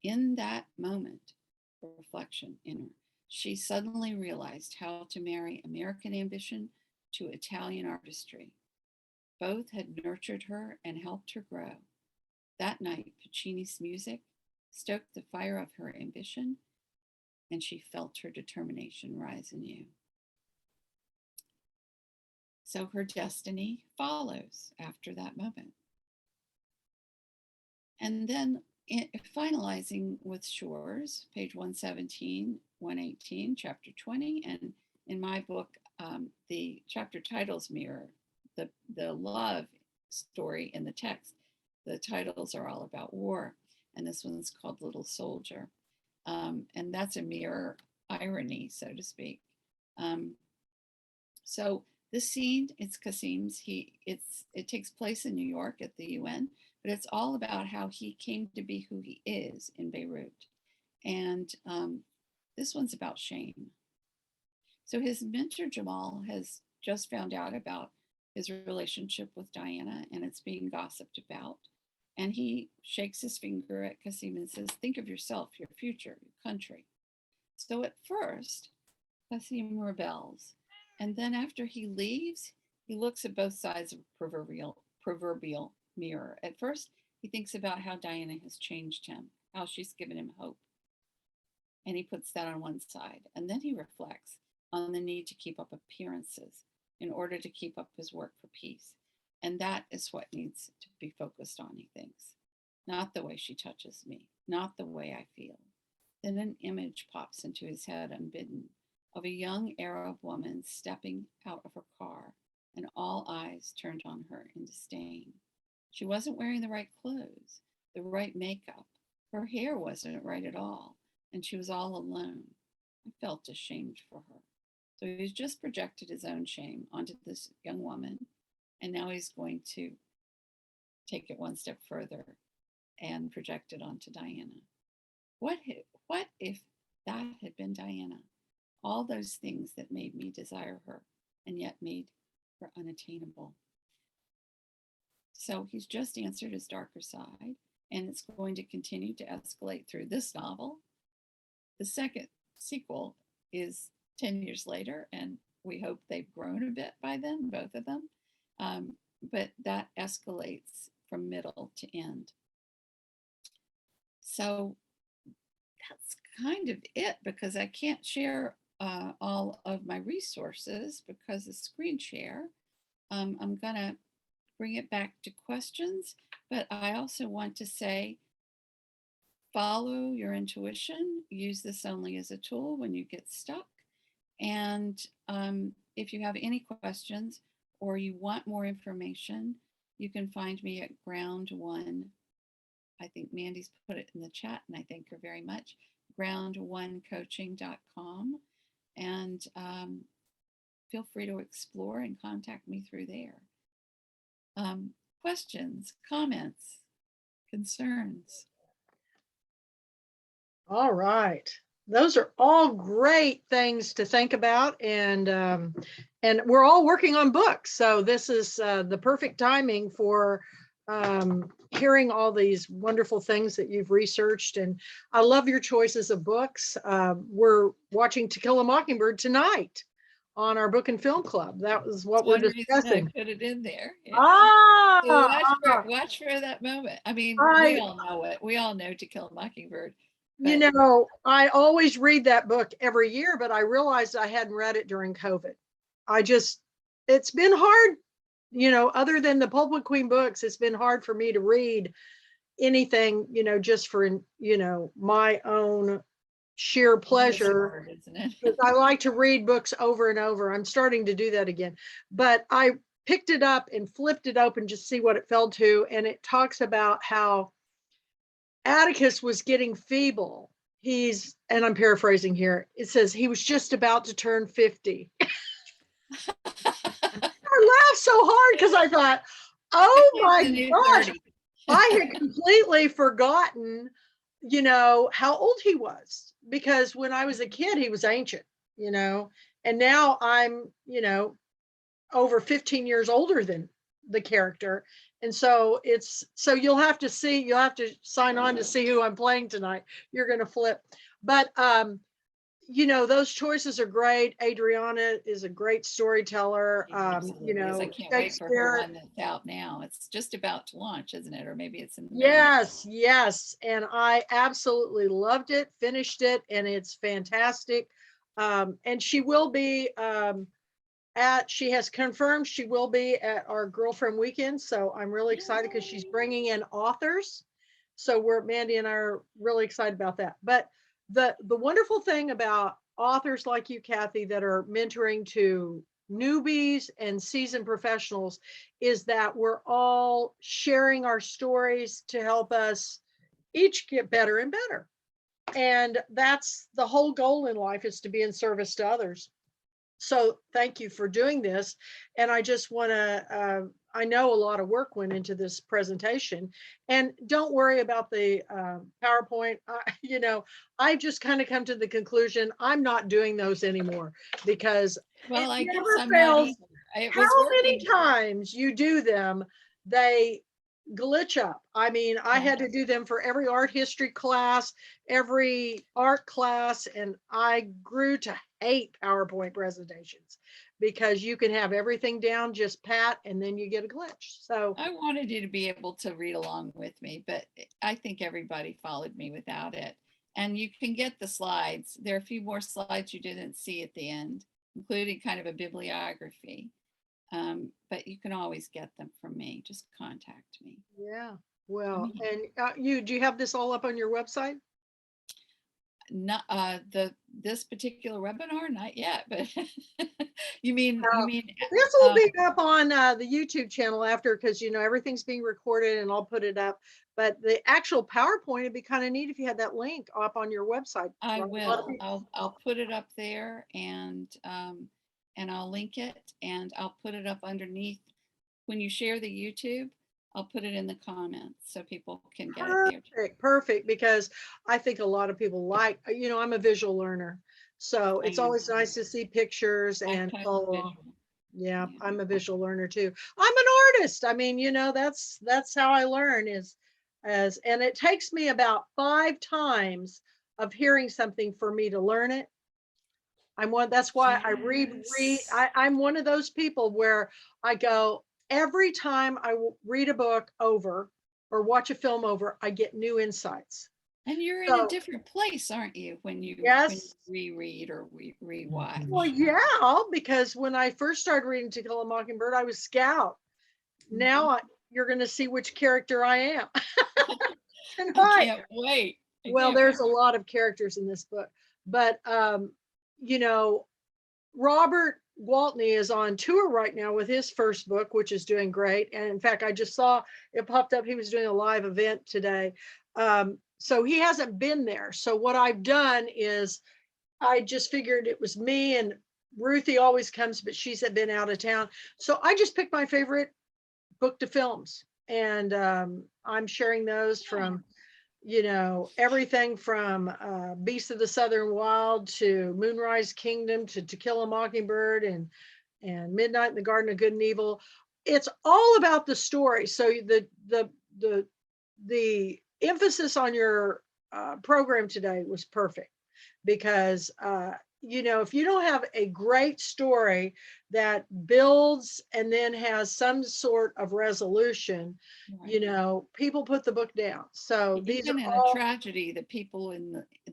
In that moment, reflection in her, she suddenly realized how to marry American ambition to Italian artistry. Both had nurtured her and helped her grow. That night, Puccini's music stoked the fire of her ambition, and she felt her determination rise anew. So her destiny follows after that moment. And then finalizing with Shores, page 117, 118, chapter 20. And in my book, the chapter titles mirror the love story in the text. The titles are all about war. And this one's called Little Soldier. And that's a mirror irony, so to speak. So this scene, it's Kassim's. It takes place in New York at the UN, but it's all about how he came to be who he is in Beirut. And this one's about shame. So his mentor Jamal has just found out about his relationship with Diana, and it's being gossiped about. And he shakes his finger at Kassim and says, think of yourself, your future, your country. So at first, Kassim rebels. And then after he leaves, he looks at both sides of a proverbial mirror. At first, he thinks about how Diana has changed him, how she's given him hope. And he puts that on one side. And then he reflects on the need to keep up appearances in order to keep up his work for peace. And that is what needs to be focused on, he thinks. Not the way she touches me, not the way I feel. Then an image pops into his head unbidden of a young Arab woman stepping out of her car, and all eyes turned on her in disdain. She wasn't wearing the right clothes, the right makeup. Her hair wasn't right at all, and she was all alone. I felt ashamed for her. So he's just projected his own shame onto this young woman. And now he's going to take it one step further and project it onto Diana. What if that had been Diana? All those things that made me desire her and yet made her unattainable. So he's just answered his darker side, and it's going to continue to escalate through this novel. The second sequel is 10 years later, and we hope they've grown a bit by then, both of them. But that escalates from middle to end. So that's kind of it, because I can't share all of my resources because of screen share. I'm gonna bring it back to questions, but I also want to say, follow your intuition, use this only as a tool when you get stuck. And if you have any questions or you want more information, you can find me at Ground One. I think Mandy's put it in the chat, and I thank her very much. groundonecoaching.com. And feel free to explore and contact me through there. Questions, comments, concerns? All right. Those are all great things to think about, and we're all working on books. So this is the perfect timing for hearing all these wonderful things that you've researched. And I love your choices of books. We're watching To Kill a Mockingbird tonight on our book and film club. That was what we're discussing. I put it in there. Yeah. Ah, So watch for that moment. I mean, we all know it. We all know To Kill a Mockingbird. You know, I always read that book every year, but I realized I hadn't read it during COVID. It's been hard, you know, other than the Pulpwood Queen books, it's been hard for me to read anything, you know, just for, you know, my own sheer pleasure. Isn't it? Because I like to read books over and over. I'm starting to do that again. But I picked it up and flipped it open just to see what it fell to. And it talks about how Atticus was getting feeble. And I'm paraphrasing here, it says he was just about to turn 50. I laughed so hard because I thought, oh my gosh, I had completely forgotten, you know, how old he was. Because when I was a kid, he was ancient, you know, and now I'm, you know, over 15 years older than the character. And so you'll have to sign on to see who I'm playing tonight. You're going to flip. But, you know, those choices are great. Adriana is a great storyteller. You know, I can't wait for her one that's out now. It's just about to launch, isn't it? Or maybe it's in the Yes. And I absolutely loved it, finished it, and it's fantastic. And she will be, she has confirmed she will be at our girlfriend weekend. So I'm really excited because she's bringing in authors. So Mandy and I are really excited about that. But the wonderful thing about authors like you, Kathy, that are mentoring to newbies and seasoned professionals is that we're all sharing our stories to help us each get better and better. And that's the whole goal in life, is to be in service to others. So thank you for doing this. And I just want to, I know a lot of work went into this presentation, and don't worry about the PowerPoint. You know, I've just kind of come to the conclusion I'm not doing those anymore, because it never fails. How many times you do them, they glitch up. I mean, I had to do them for every art history class, every art class, and I grew to hate PowerPoint presentations because you can have everything down just pat and then you get a glitch. So I wanted you to be able to read along with me, but I think everybody followed me without it. And you can get the slides. There are a few more slides you didn't see at the end, including kind of a bibliography. But you can always get them from me. Just contact me. Yeah. Well, and do you have this all up on your website? Not this particular webinar, not yet, but You mean, This will um, be up on the YouTube channel after, because everything's being recorded and I'll put it up. But the actual PowerPoint, it'd be kind of neat if you had that link up on your website. I right? A lot of will. people- I'll put it up there and I'll link it and I'll put it up underneath. When you share the YouTube, I'll put it in the comments so people can get it there. Perfect, because I think a lot of people like, I'm a visual learner. So I it's am always too. nice to see pictures I and post follow along. visual. Yeah, Yeah. I'm a visual learner too. I'm an artist. I mean, that's how I learn and it takes me about 5 times of hearing something for me to learn it. That's why I read. Yes. I'm one of those people where I go, every time I read a book over or watch a film over, I get new insights. And you're in a So, different place, aren't you, when you yes. reread or rewatch? Well, yeah, because when I first started reading To Kill a Mockingbird, I was Scout. Now you're going to see which character I am. And I can't wait. well, there's a lot of characters in this book, but you know, Robert Waltney is on tour right now with his first book, which is doing great. And in fact, I just saw it popped up. He was doing a live event today. So he hasn't been there. So what I've done is I just figured it was me, and Ruthie always comes, but she's been out of town. So I just picked my favorite book to films. And I'm sharing those from, everything from Beasts of the Southern Wild to Moonrise Kingdom to Kill a Mockingbird and Midnight in the Garden of Good and Evil. It's all about the story. So the emphasis on your program today was perfect, because if you don't have a great story that builds and then has some sort of resolution, Right. people put the book down. So these Even are in a all tragedy, the people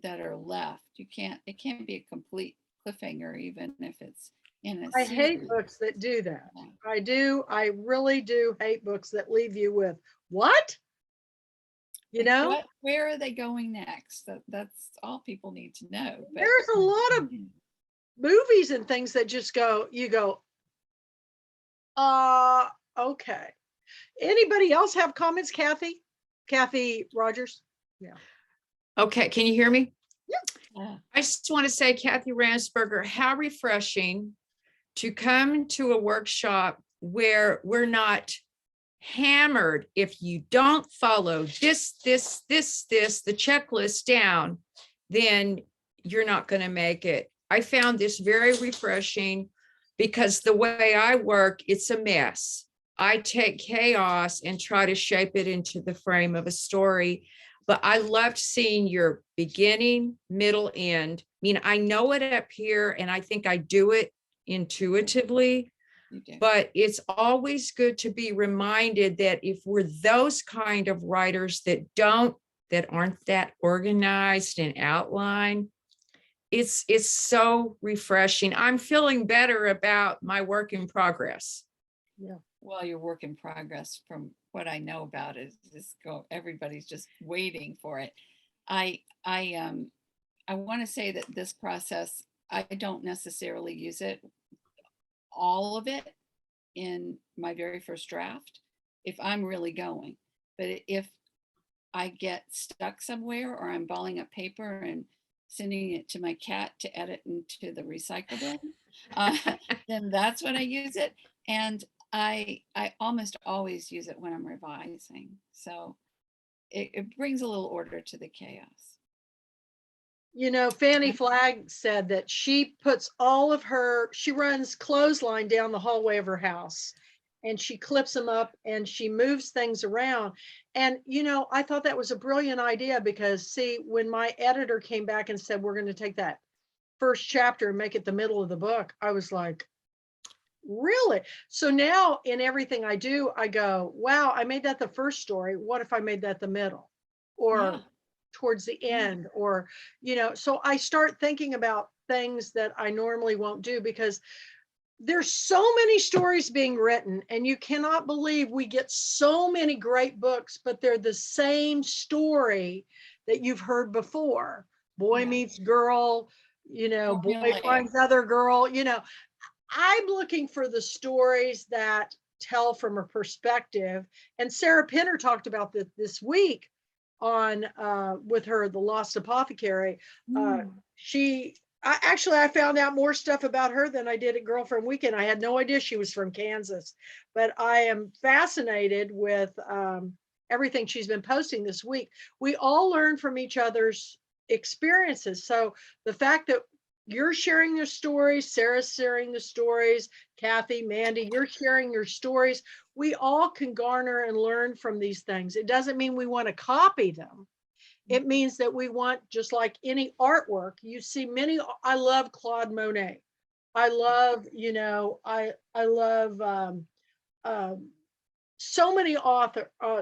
that are left, it can't be a complete cliffhanger, even if it's in a I hate series. books that do that. Yeah. I really do hate books that leave you with what? Like, where are they going next? That's all people need to know. But There's a lot of movies and things that just you go, okay. Anybody else have comments? Kathy Rogers? Yeah. Okay, can you hear me? yeah. I just want to say, Kathryn Ramsperger, how refreshing to come to a workshop where we're not hammered. If you don't follow this, the checklist down, then you're not going to make it. I found this very refreshing because the way I work, it's a mess. I take chaos and try to shape it into the frame of a story. But I loved seeing your beginning, middle, end. I mean, I know it up here and I think I do it intuitively, but it's always good to be reminded that if we're those kind of writers that aren't that organized and outlined, it's so refreshing. I'm feeling better about my work in progress. Yeah. Well, your work in progress, from what I know about it, everybody's just waiting for it. I want to say that this process, I don't necessarily use it, all of it, in my very first draft if I'm really going. But if I get stuck somewhere or I'm balling up paper and sending it to my cat to edit into the recycle bin, then that's when I use it. And I almost always use it when I'm revising. So it brings a little order to the chaos. Fanny Flagg said that she runs clothesline down the hallway of her house, and she clips them up and she moves things around. And, I thought that was a brilliant idea, because see, when my editor came back and said, we're going to take that first chapter and make it the middle of the book, I was like, really? So now in everything I do, I go, wow, I made that the first story. What if I made that the middle or towards the end? Or, so I start thinking about things that I normally won't do, because there's so many stories being written, and you cannot believe we get so many great books, but they're the same story that you've heard before. Boy meets girl, boy finds other girl, I'm looking for the stories that tell from a perspective. And Sarah Pinner talked about this week on with her The Lost Apothecary. I found out more stuff about her than I did at Girlfriend Weekend. I had no idea she was from Kansas, but I am fascinated with everything she's been posting this week. We all learn from each other's experiences. So the fact that you're sharing your stories, Sarah's sharing the stories, Kathy, Mandy, you're sharing your stories. We all can garner and learn from these things. It doesn't mean we want to copy them. It means that we want, just like any artwork, you see many, I love Claude Monet. I love, I love so many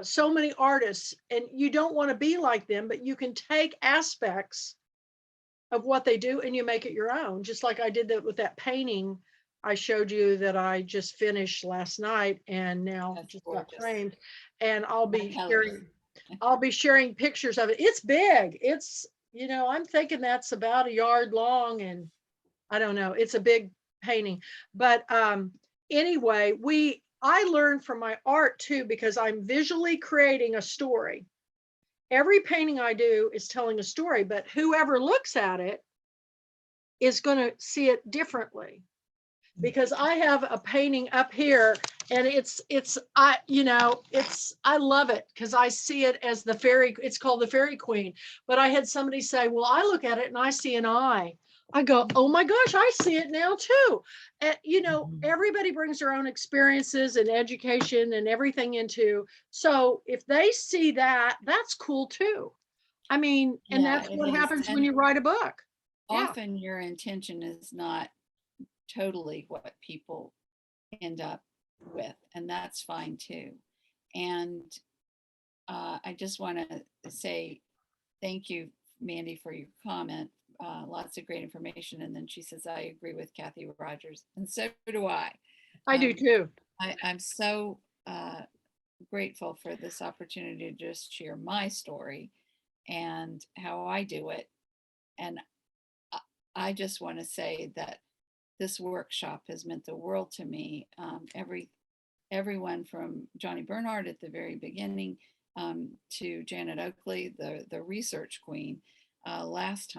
so many artists, and you don't want to be like them, but you can take aspects of what they do and you make it your own. Just like I did that with that painting I showed you that I just finished last night and now That's just got gorgeous. framed. And I'll be My sharing pictures of it. It's big. It's, I'm thinking that's about a yard long, and I don't know, it's a big painting. But anyway, I learn from my art too, because I'm visually creating a story. Every painting I do is telling a story, but whoever looks at it is going to see it differently. Because I have a painting up here, and I love it because I see it as it's called the Fairy Queen. But I had somebody say, well, I look at it and I see an eye. I go, oh my gosh, I see it now too. And everybody brings their own experiences and education and everything into. So if they see that, that's cool too. I mean, and Yeah, that's it what is. happens when And you write a book. Yeah. often your intention is not totally what people end up with, and that's fine too. And I just want to say thank you, Mandy, for your comment. Lots of great information. And then she says, I agree with Kathy Rogers, and so do I. I do too. I'm so grateful for this opportunity to just share my story and how I do it. And I just want to say that this workshop has meant the world to me. Everyone from Johnny Bernhardt at the very beginning to Janet Oakley, the research queen, last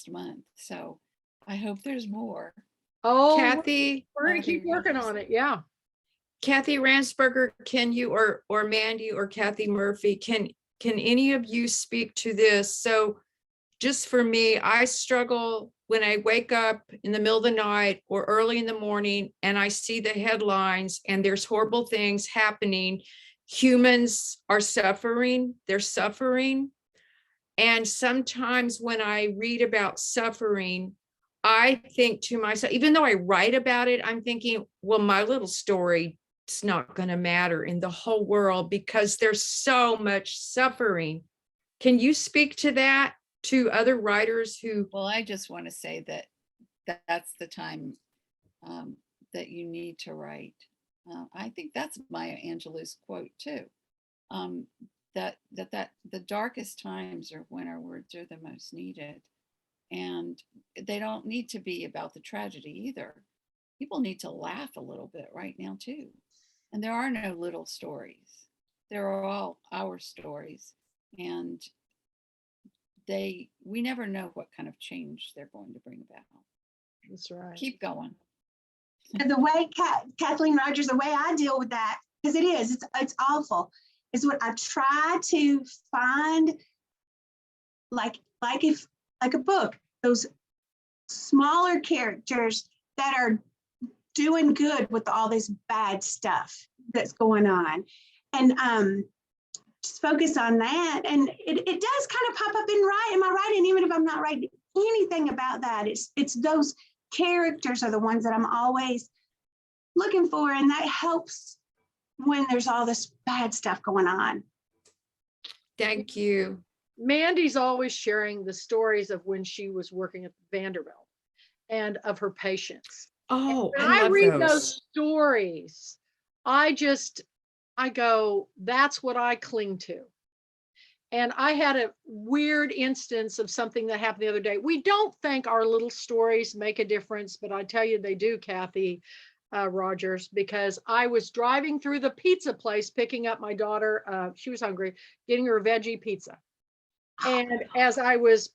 month. So I hope there's more. Oh, Kathy, we're gonna keep working on it. Yeah. Kathy Ramsperger, can you or Mandy or Kathy Murphy, can any of you speak to this? So just for me, I struggle when I wake up in the middle of the night or early in the morning and I see the headlines and there's horrible things happening. Humans are suffering, they're suffering. And sometimes when I read about suffering, I think to myself, even though I write about it, I'm thinking, well, my little story, it's not going to matter in the whole world because there's so much suffering. Can you speak to that, to other writers who? Well, I just want to say that that's the time that you need to write. I think that's Maya Angelou's quote too. That the darkest times are when our words are the most needed, and they don't need to be about the tragedy either. People need to laugh a little bit right now too, and there are no little stories. They're all our stories, and we never know what kind of change they're going to bring about. That's right. Keep going. And the way Kathleen Rogers, the way I deal with that, because it's awful, is what I try to find, like a book, those smaller characters that are doing good with all this bad stuff that's going on, and just focus on that. And it does kind of pop up in my writing, even if I'm not writing anything about that. It's those characters are the ones that I'm always looking for, and that helps when there's all this bad stuff going on. Thank you. Mandy's always sharing the stories of when she was working at Vanderbilt and of her patients. Oh, When I love read those. those stories, I go, that's what I cling to. And I had a weird instance of something that happened the other day. We don't think our little stories make a difference, but I tell you they do, Kathy Rogers, because I was driving through the pizza place picking up my daughter. She was hungry, getting her a veggie pizza. And as I was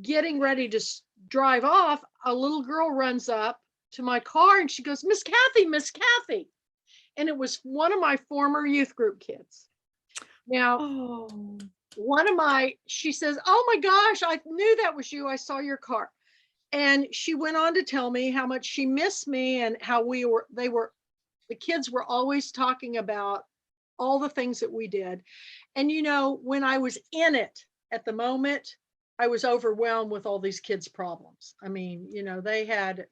getting ready to drive off, a little girl runs up to my car and she goes, Miss Kathy, Miss Kathy. And it was one of my former youth group kids. Now, Oh, she says, oh my gosh, I knew that was you. I saw your car. And she went on to tell me how much she missed me and how the kids were always talking about all the things that we did. And, when I was in it at the moment, I was overwhelmed with all these kids' problems. I mean, they had,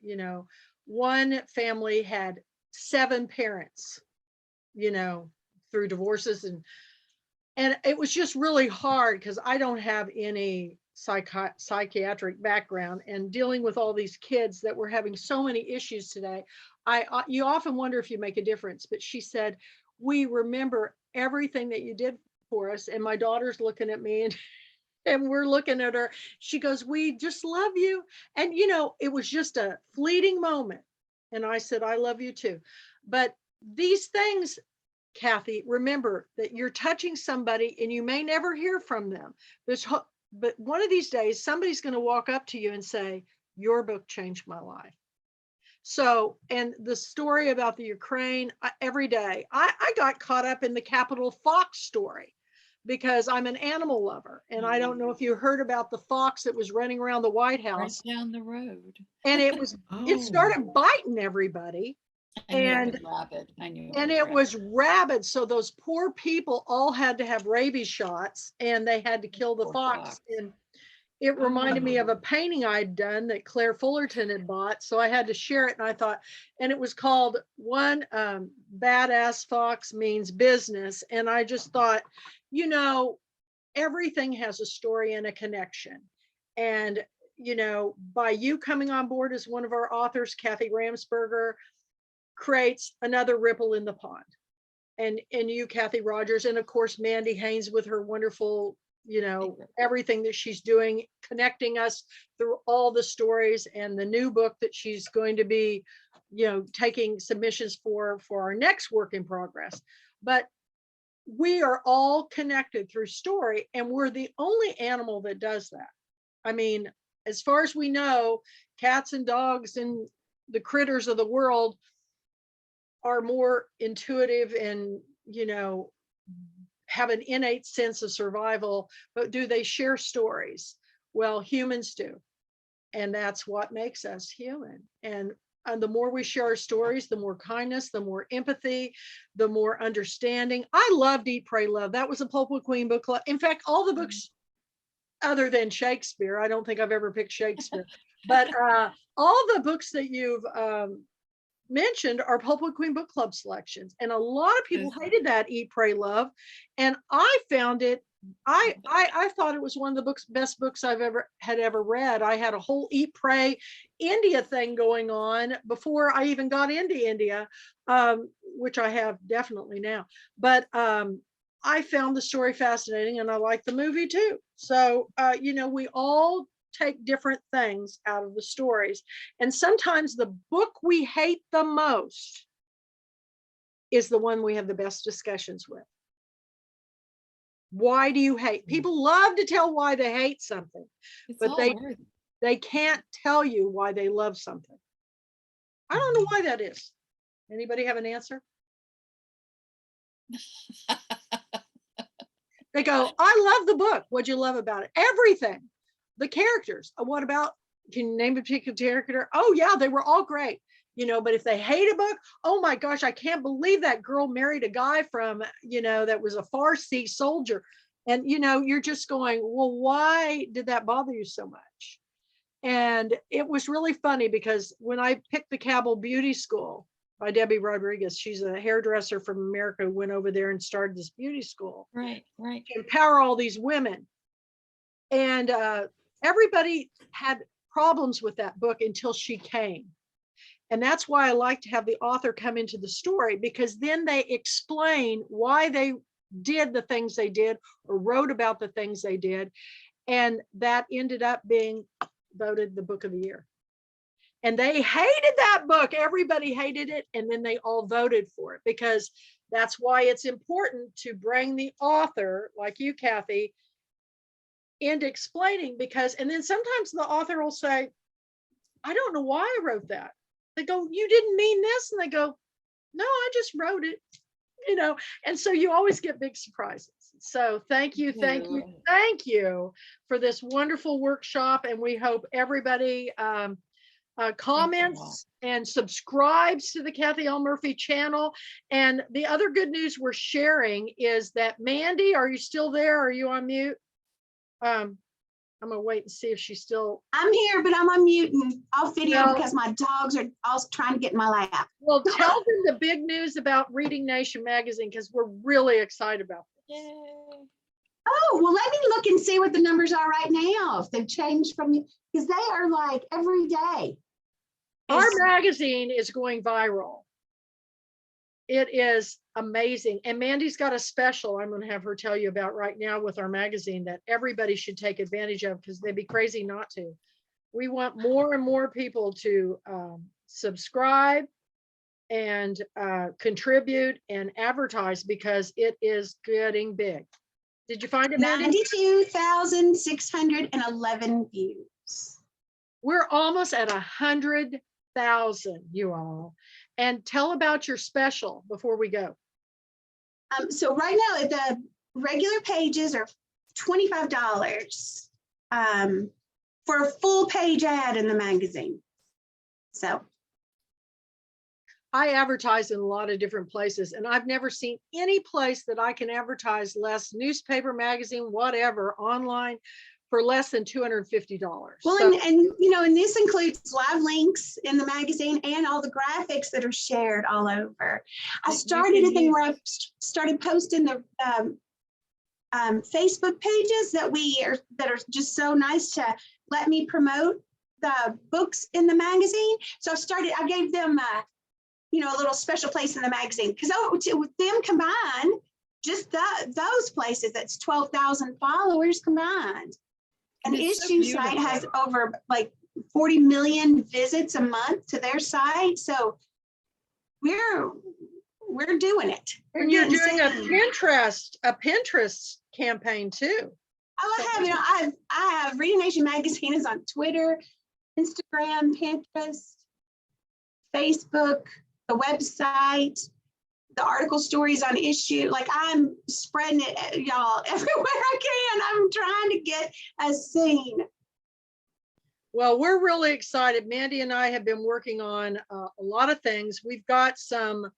one family had 7 parents, through divorces, and it was just really hard because I don't have any psychiatric background, and dealing with all these kids that were having so many issues today. You often wonder if you make a difference, but she said, we remember everything that you did for us. And my daughter's looking at me and we're looking at her. She goes, we just love you. And, it was just a fleeting moment. And I said, I love you too. But these things, Kathy, remember that you're touching somebody and you may never hear from them. But one of these days, somebody's going to walk up to you and say, your book changed my life. So, and the story about the Ukraine, every day, I got caught up in the Capitol Fox story because I'm an animal lover. And I don't know if you heard about the fox that was running around the White right House. down the road. And it started biting everybody. I knew it was rabid. I knew And it was rabid. So those poor people all had to have rabies shots and they had to kill the Poor fox. fox. And it reminded me of a painting I'd done that Claire Fullerton had bought. So I had to share it. And I thought, and it was called One Badass Fox Means Business. And I just thought, everything has a story and a connection. And, by you coming on board as one of our authors, Kathryn Ramsperger, creates another ripple in the pond. And you, Kathy Rogers, and of course, Mandy Haynes with her wonderful, everything that she's doing, connecting us through all the stories, and the new book that she's going to be, taking submissions for our next work in progress. But we are all connected through story, and we're the only animal that does that. I mean, as far as we know, cats and dogs and the critters of the world are more intuitive and, have an innate sense of survival, but do they share stories? Well, humans do. And that's what makes us human. And the more we share our stories, the more kindness, the more empathy, the more understanding. I loved Eat, Pray, Love. That was a Pulpwood Queen book club. In fact, all the books other than Shakespeare, I don't think I've ever picked Shakespeare, but all the books that you've mentioned are Pulpwood Queen book club selections. And a lot of people hated that Eat, Pray, Love. And I found it, I thought it was one of the best books I've ever read. I had a whole Eat, Pray India thing going on before I even got into India, which I have definitely now. But I found the story fascinating and I like the movie too. So, we all take different things out of the stories. And sometimes the book we hate the most is the one we have the best discussions with. Why do you hate? People love to tell why they hate something, but they can't tell you why they love something. I don't know why that is. Anybody have an answer? They go, I love the book. What'd you love about it? Everything. The characters. What about, can you name a particular character? Oh yeah, they were all great. But if they hate a book, oh my gosh, I can't believe that girl married a guy from, that was a Farsi soldier. And, you're just going, well, why did that bother you so much? And it was really funny because when I picked the Cabell Beauty School by Debbie Rodriguez, she's a hairdresser from America who went over there and started this beauty school. Right. To empower all these women. And everybody had problems with that book until she came. And that's why I like to have the author come into the story, because then they explain why they did the things they did or wrote about the things they did. And that ended up being voted the book of the year. And they hated that book. Everybody hated it. And then they all voted for it, because that's why it's important to bring the author, like you, Kathy, into explaining, because, and then sometimes the author will say, I don't know why I wrote that. They go, you didn't mean this. And they go, no, I just wrote it, you know, and so you always get big surprises. So thank you for this wonderful workshop. And we hope everybody comments and subscribes to the Kathy L. Murphy channel. And the other good news we're sharing is that Mandy, are you still there? Are you on mute? I'm gonna wait and see if she's still. I'm here, but I'm on mute and off video because my dogs are all trying to get in my lap. Well, tell them the big news about Reading Nation magazine, because we're really excited about this. Yay. Oh, well, let me look and see what the numbers are right now. If they've changed from, because they are like every day. Our magazine is going viral. It is amazing. And Mandy's got a special I'm going to have her tell you about right now with our magazine that everybody should take advantage of, because they'd be crazy not to. We want more and more people to subscribe and contribute and advertise, because it is getting big. Did you find it, Mandy? 92,611 views. We're almost at 100,000, you all. And tell about your special before we go. So right now, the regular pages are $25 for a full page ad in the magazine. So I advertise in a lot of different places, and I've never seen any place that I can advertise less, newspaper, magazine, whatever, online, for less than $250. well, So, and you know, and this includes live links in the magazine and all the graphics that are shared all over. I started a thing where I started posting the Facebook pages that are just so nice to let me promote the books in the magazine. So I gave them you know, a little special place in the magazine, because with them combined, just those places, that's 12,000 followers combined. An issue site has over like 40 million visits a month to their site. So we're doing it. and you're doing a Pinterest campaign too. Oh, I have, you know, I have Reading Nation magazine is on Twitter, Instagram, Pinterest, Facebook, the website, the article stories on issue. Like, I'm spreading it, y'all, everywhere I can. I'm trying to get us seen. Well, we're really excited. Mandy and I have been working on a lot of things. We've got some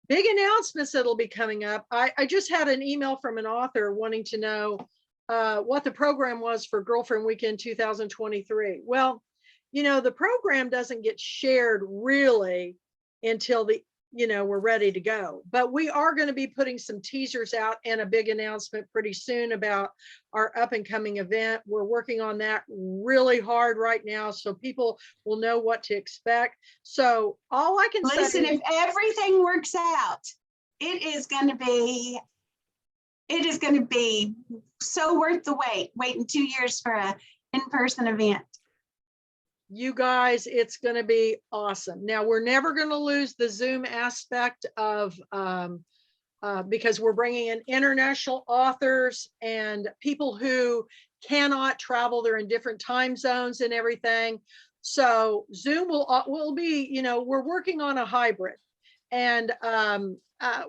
big announcements that'll be coming up. I just had an email from an author wanting to know what the program was for Girlfriend Weekend 2023. Well, you know, the program doesn't get shared really until we're ready to go. But we are going to be putting some teasers out and a big announcement pretty soon about our up and coming event. We're working on that really hard right now, so people will know what to expect. So all I can say, listen, if everything works out, it is going to be so worth the wait, waiting 2 years for an in-person event. you guys, it's going to be awesome. Now, we're never going to lose the Zoom aspect of because we're bringing in international authors and people who cannot travel. They're in different time zones and everything. So Zoom will be, you know, we're working on a hybrid, and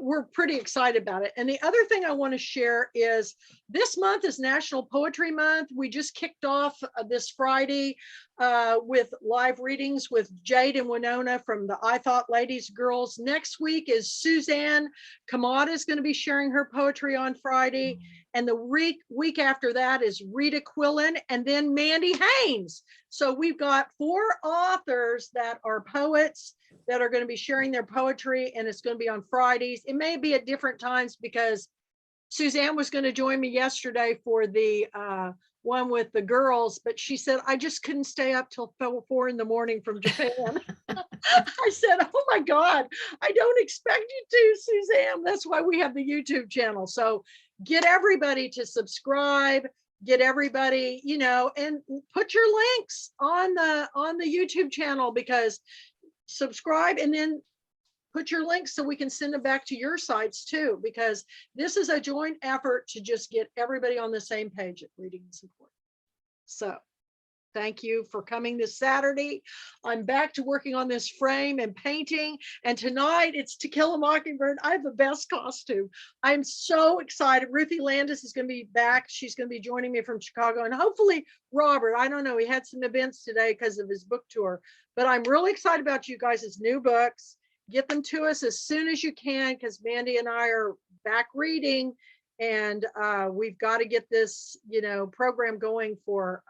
we're pretty excited about it. And the other thing I want to share is this month is National Poetry Month. We just kicked off this Friday with live readings with Jade and Winona from the I Thought Ladies Girls. Next week is Suzanne Kamada is going to be sharing her poetry on Friday. And the week after that is Rita Quillen, and then Mandy Haynes. So we've got 4 authors that are poets that are going to be sharing their poetry, and it's going to be on Fridays. It may be at different times because Suzanne was going to join me yesterday for the one with the girls, but she said, I just couldn't stay up till 4 in the morning from Japan. I said, oh my God, I don't expect you to, Suzanne. That's why we have the YouTube channel. So get everybody to subscribe, get everybody, you know, and put your links on the YouTube channel, because subscribe and then put your links so we can send them back to your sites too, because this is a joint effort to just get everybody on the same page at Reading and Support. So thank you for coming this Saturday. I'm back to working on this frame and painting. And tonight it's To Kill a Mockingbird. I have the best costume. I'm so excited. Ruthie Landis is going to be back. She's going to be joining me from Chicago. And hopefully Robert, I don't know, he had some events today because of his book tour. But I'm really excited about you guys' new books. Get them to us as soon as you can, because Mandy and I are back reading. And we've got to get this, you know, program going for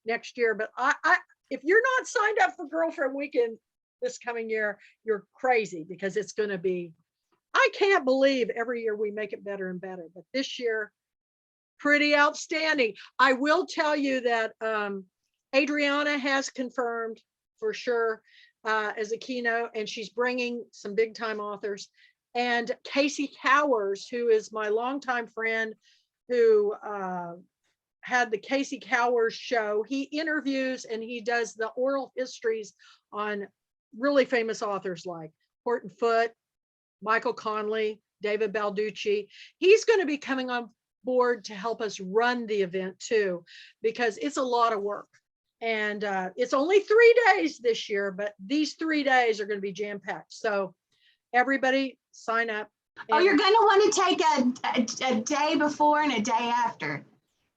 next year. But I if you're not signed up for Girlfriend Weekend this coming year, you're crazy, because it's going to be, I can't believe every year we make it better and better, but this year pretty outstanding. I will tell you that Adriana has confirmed for sure as a keynote, and she's bringing some big time authors. And Casey Cowers, who is my longtime friend, who had the Casey Cowers show. He interviews and he does the oral histories on really famous authors like Horton Foote, Michael Conley, David Balducci. He's going to be coming on board to help us run the event too, because it's a lot of work. And it's only 3 days this year, but these 3 days are going to be jam-packed. So everybody sign up. Oh, you're going to want to take a day before and a day after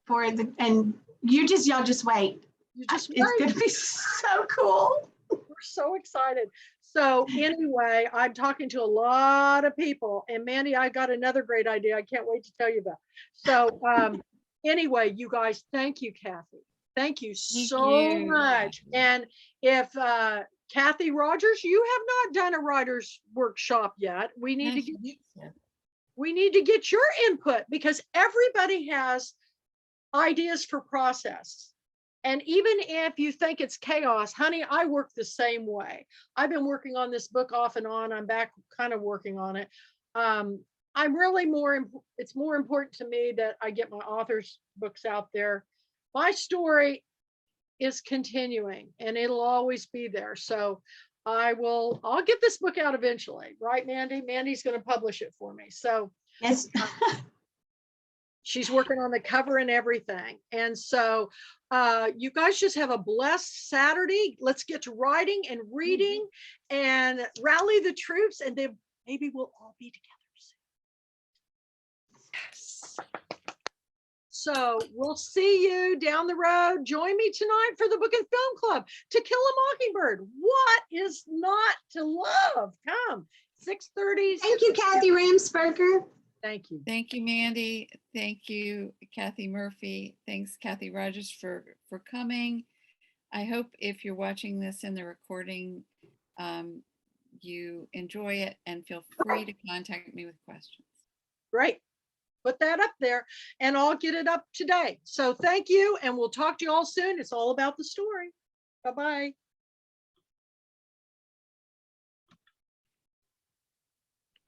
for the, and y'all just wait. You just It's going to be so cool. We're so excited. So anyway, I'm talking to a lot of people, and Mandy, I got another great idea I can't wait to tell you about. So anyway, you guys, thank you, Kathy. Thank you so much. And if Kathy Rogers, you have not done a writer's workshop yet. We need to get your input, because everybody has ideas for process. And even if you think it's chaos, honey, I work the same way. I've been working on this book off and on. I'm back kind of working on it. I'm really it's more important to me that I get my authors' books out there. My story is continuing and it'll always be there. So I'll get this book out eventually, right, Mandy? Mandy's going to publish it for me. So yes. She's working on the cover and everything. And so you guys just have a blessed Saturday. Let's get to writing and reading and rally the troops, and then maybe we'll all be together soon. Yes. So we'll see you down the road. Join me tonight for the Book and Film Club. To Kill a Mockingbird. What is not to love? Come, 6:30. Thank you, Kathy Ramsperger. Thank you. Thank you, Mandy. Thank you, Kathy Murphy. Thanks, Kathy Rogers, for coming. I hope if you're watching this in the recording, you enjoy it and feel free to contact me with questions. Great. Put that up there and I'll get it up today. So thank you, and we'll talk to you all soon. It's all about the story. Bye-bye.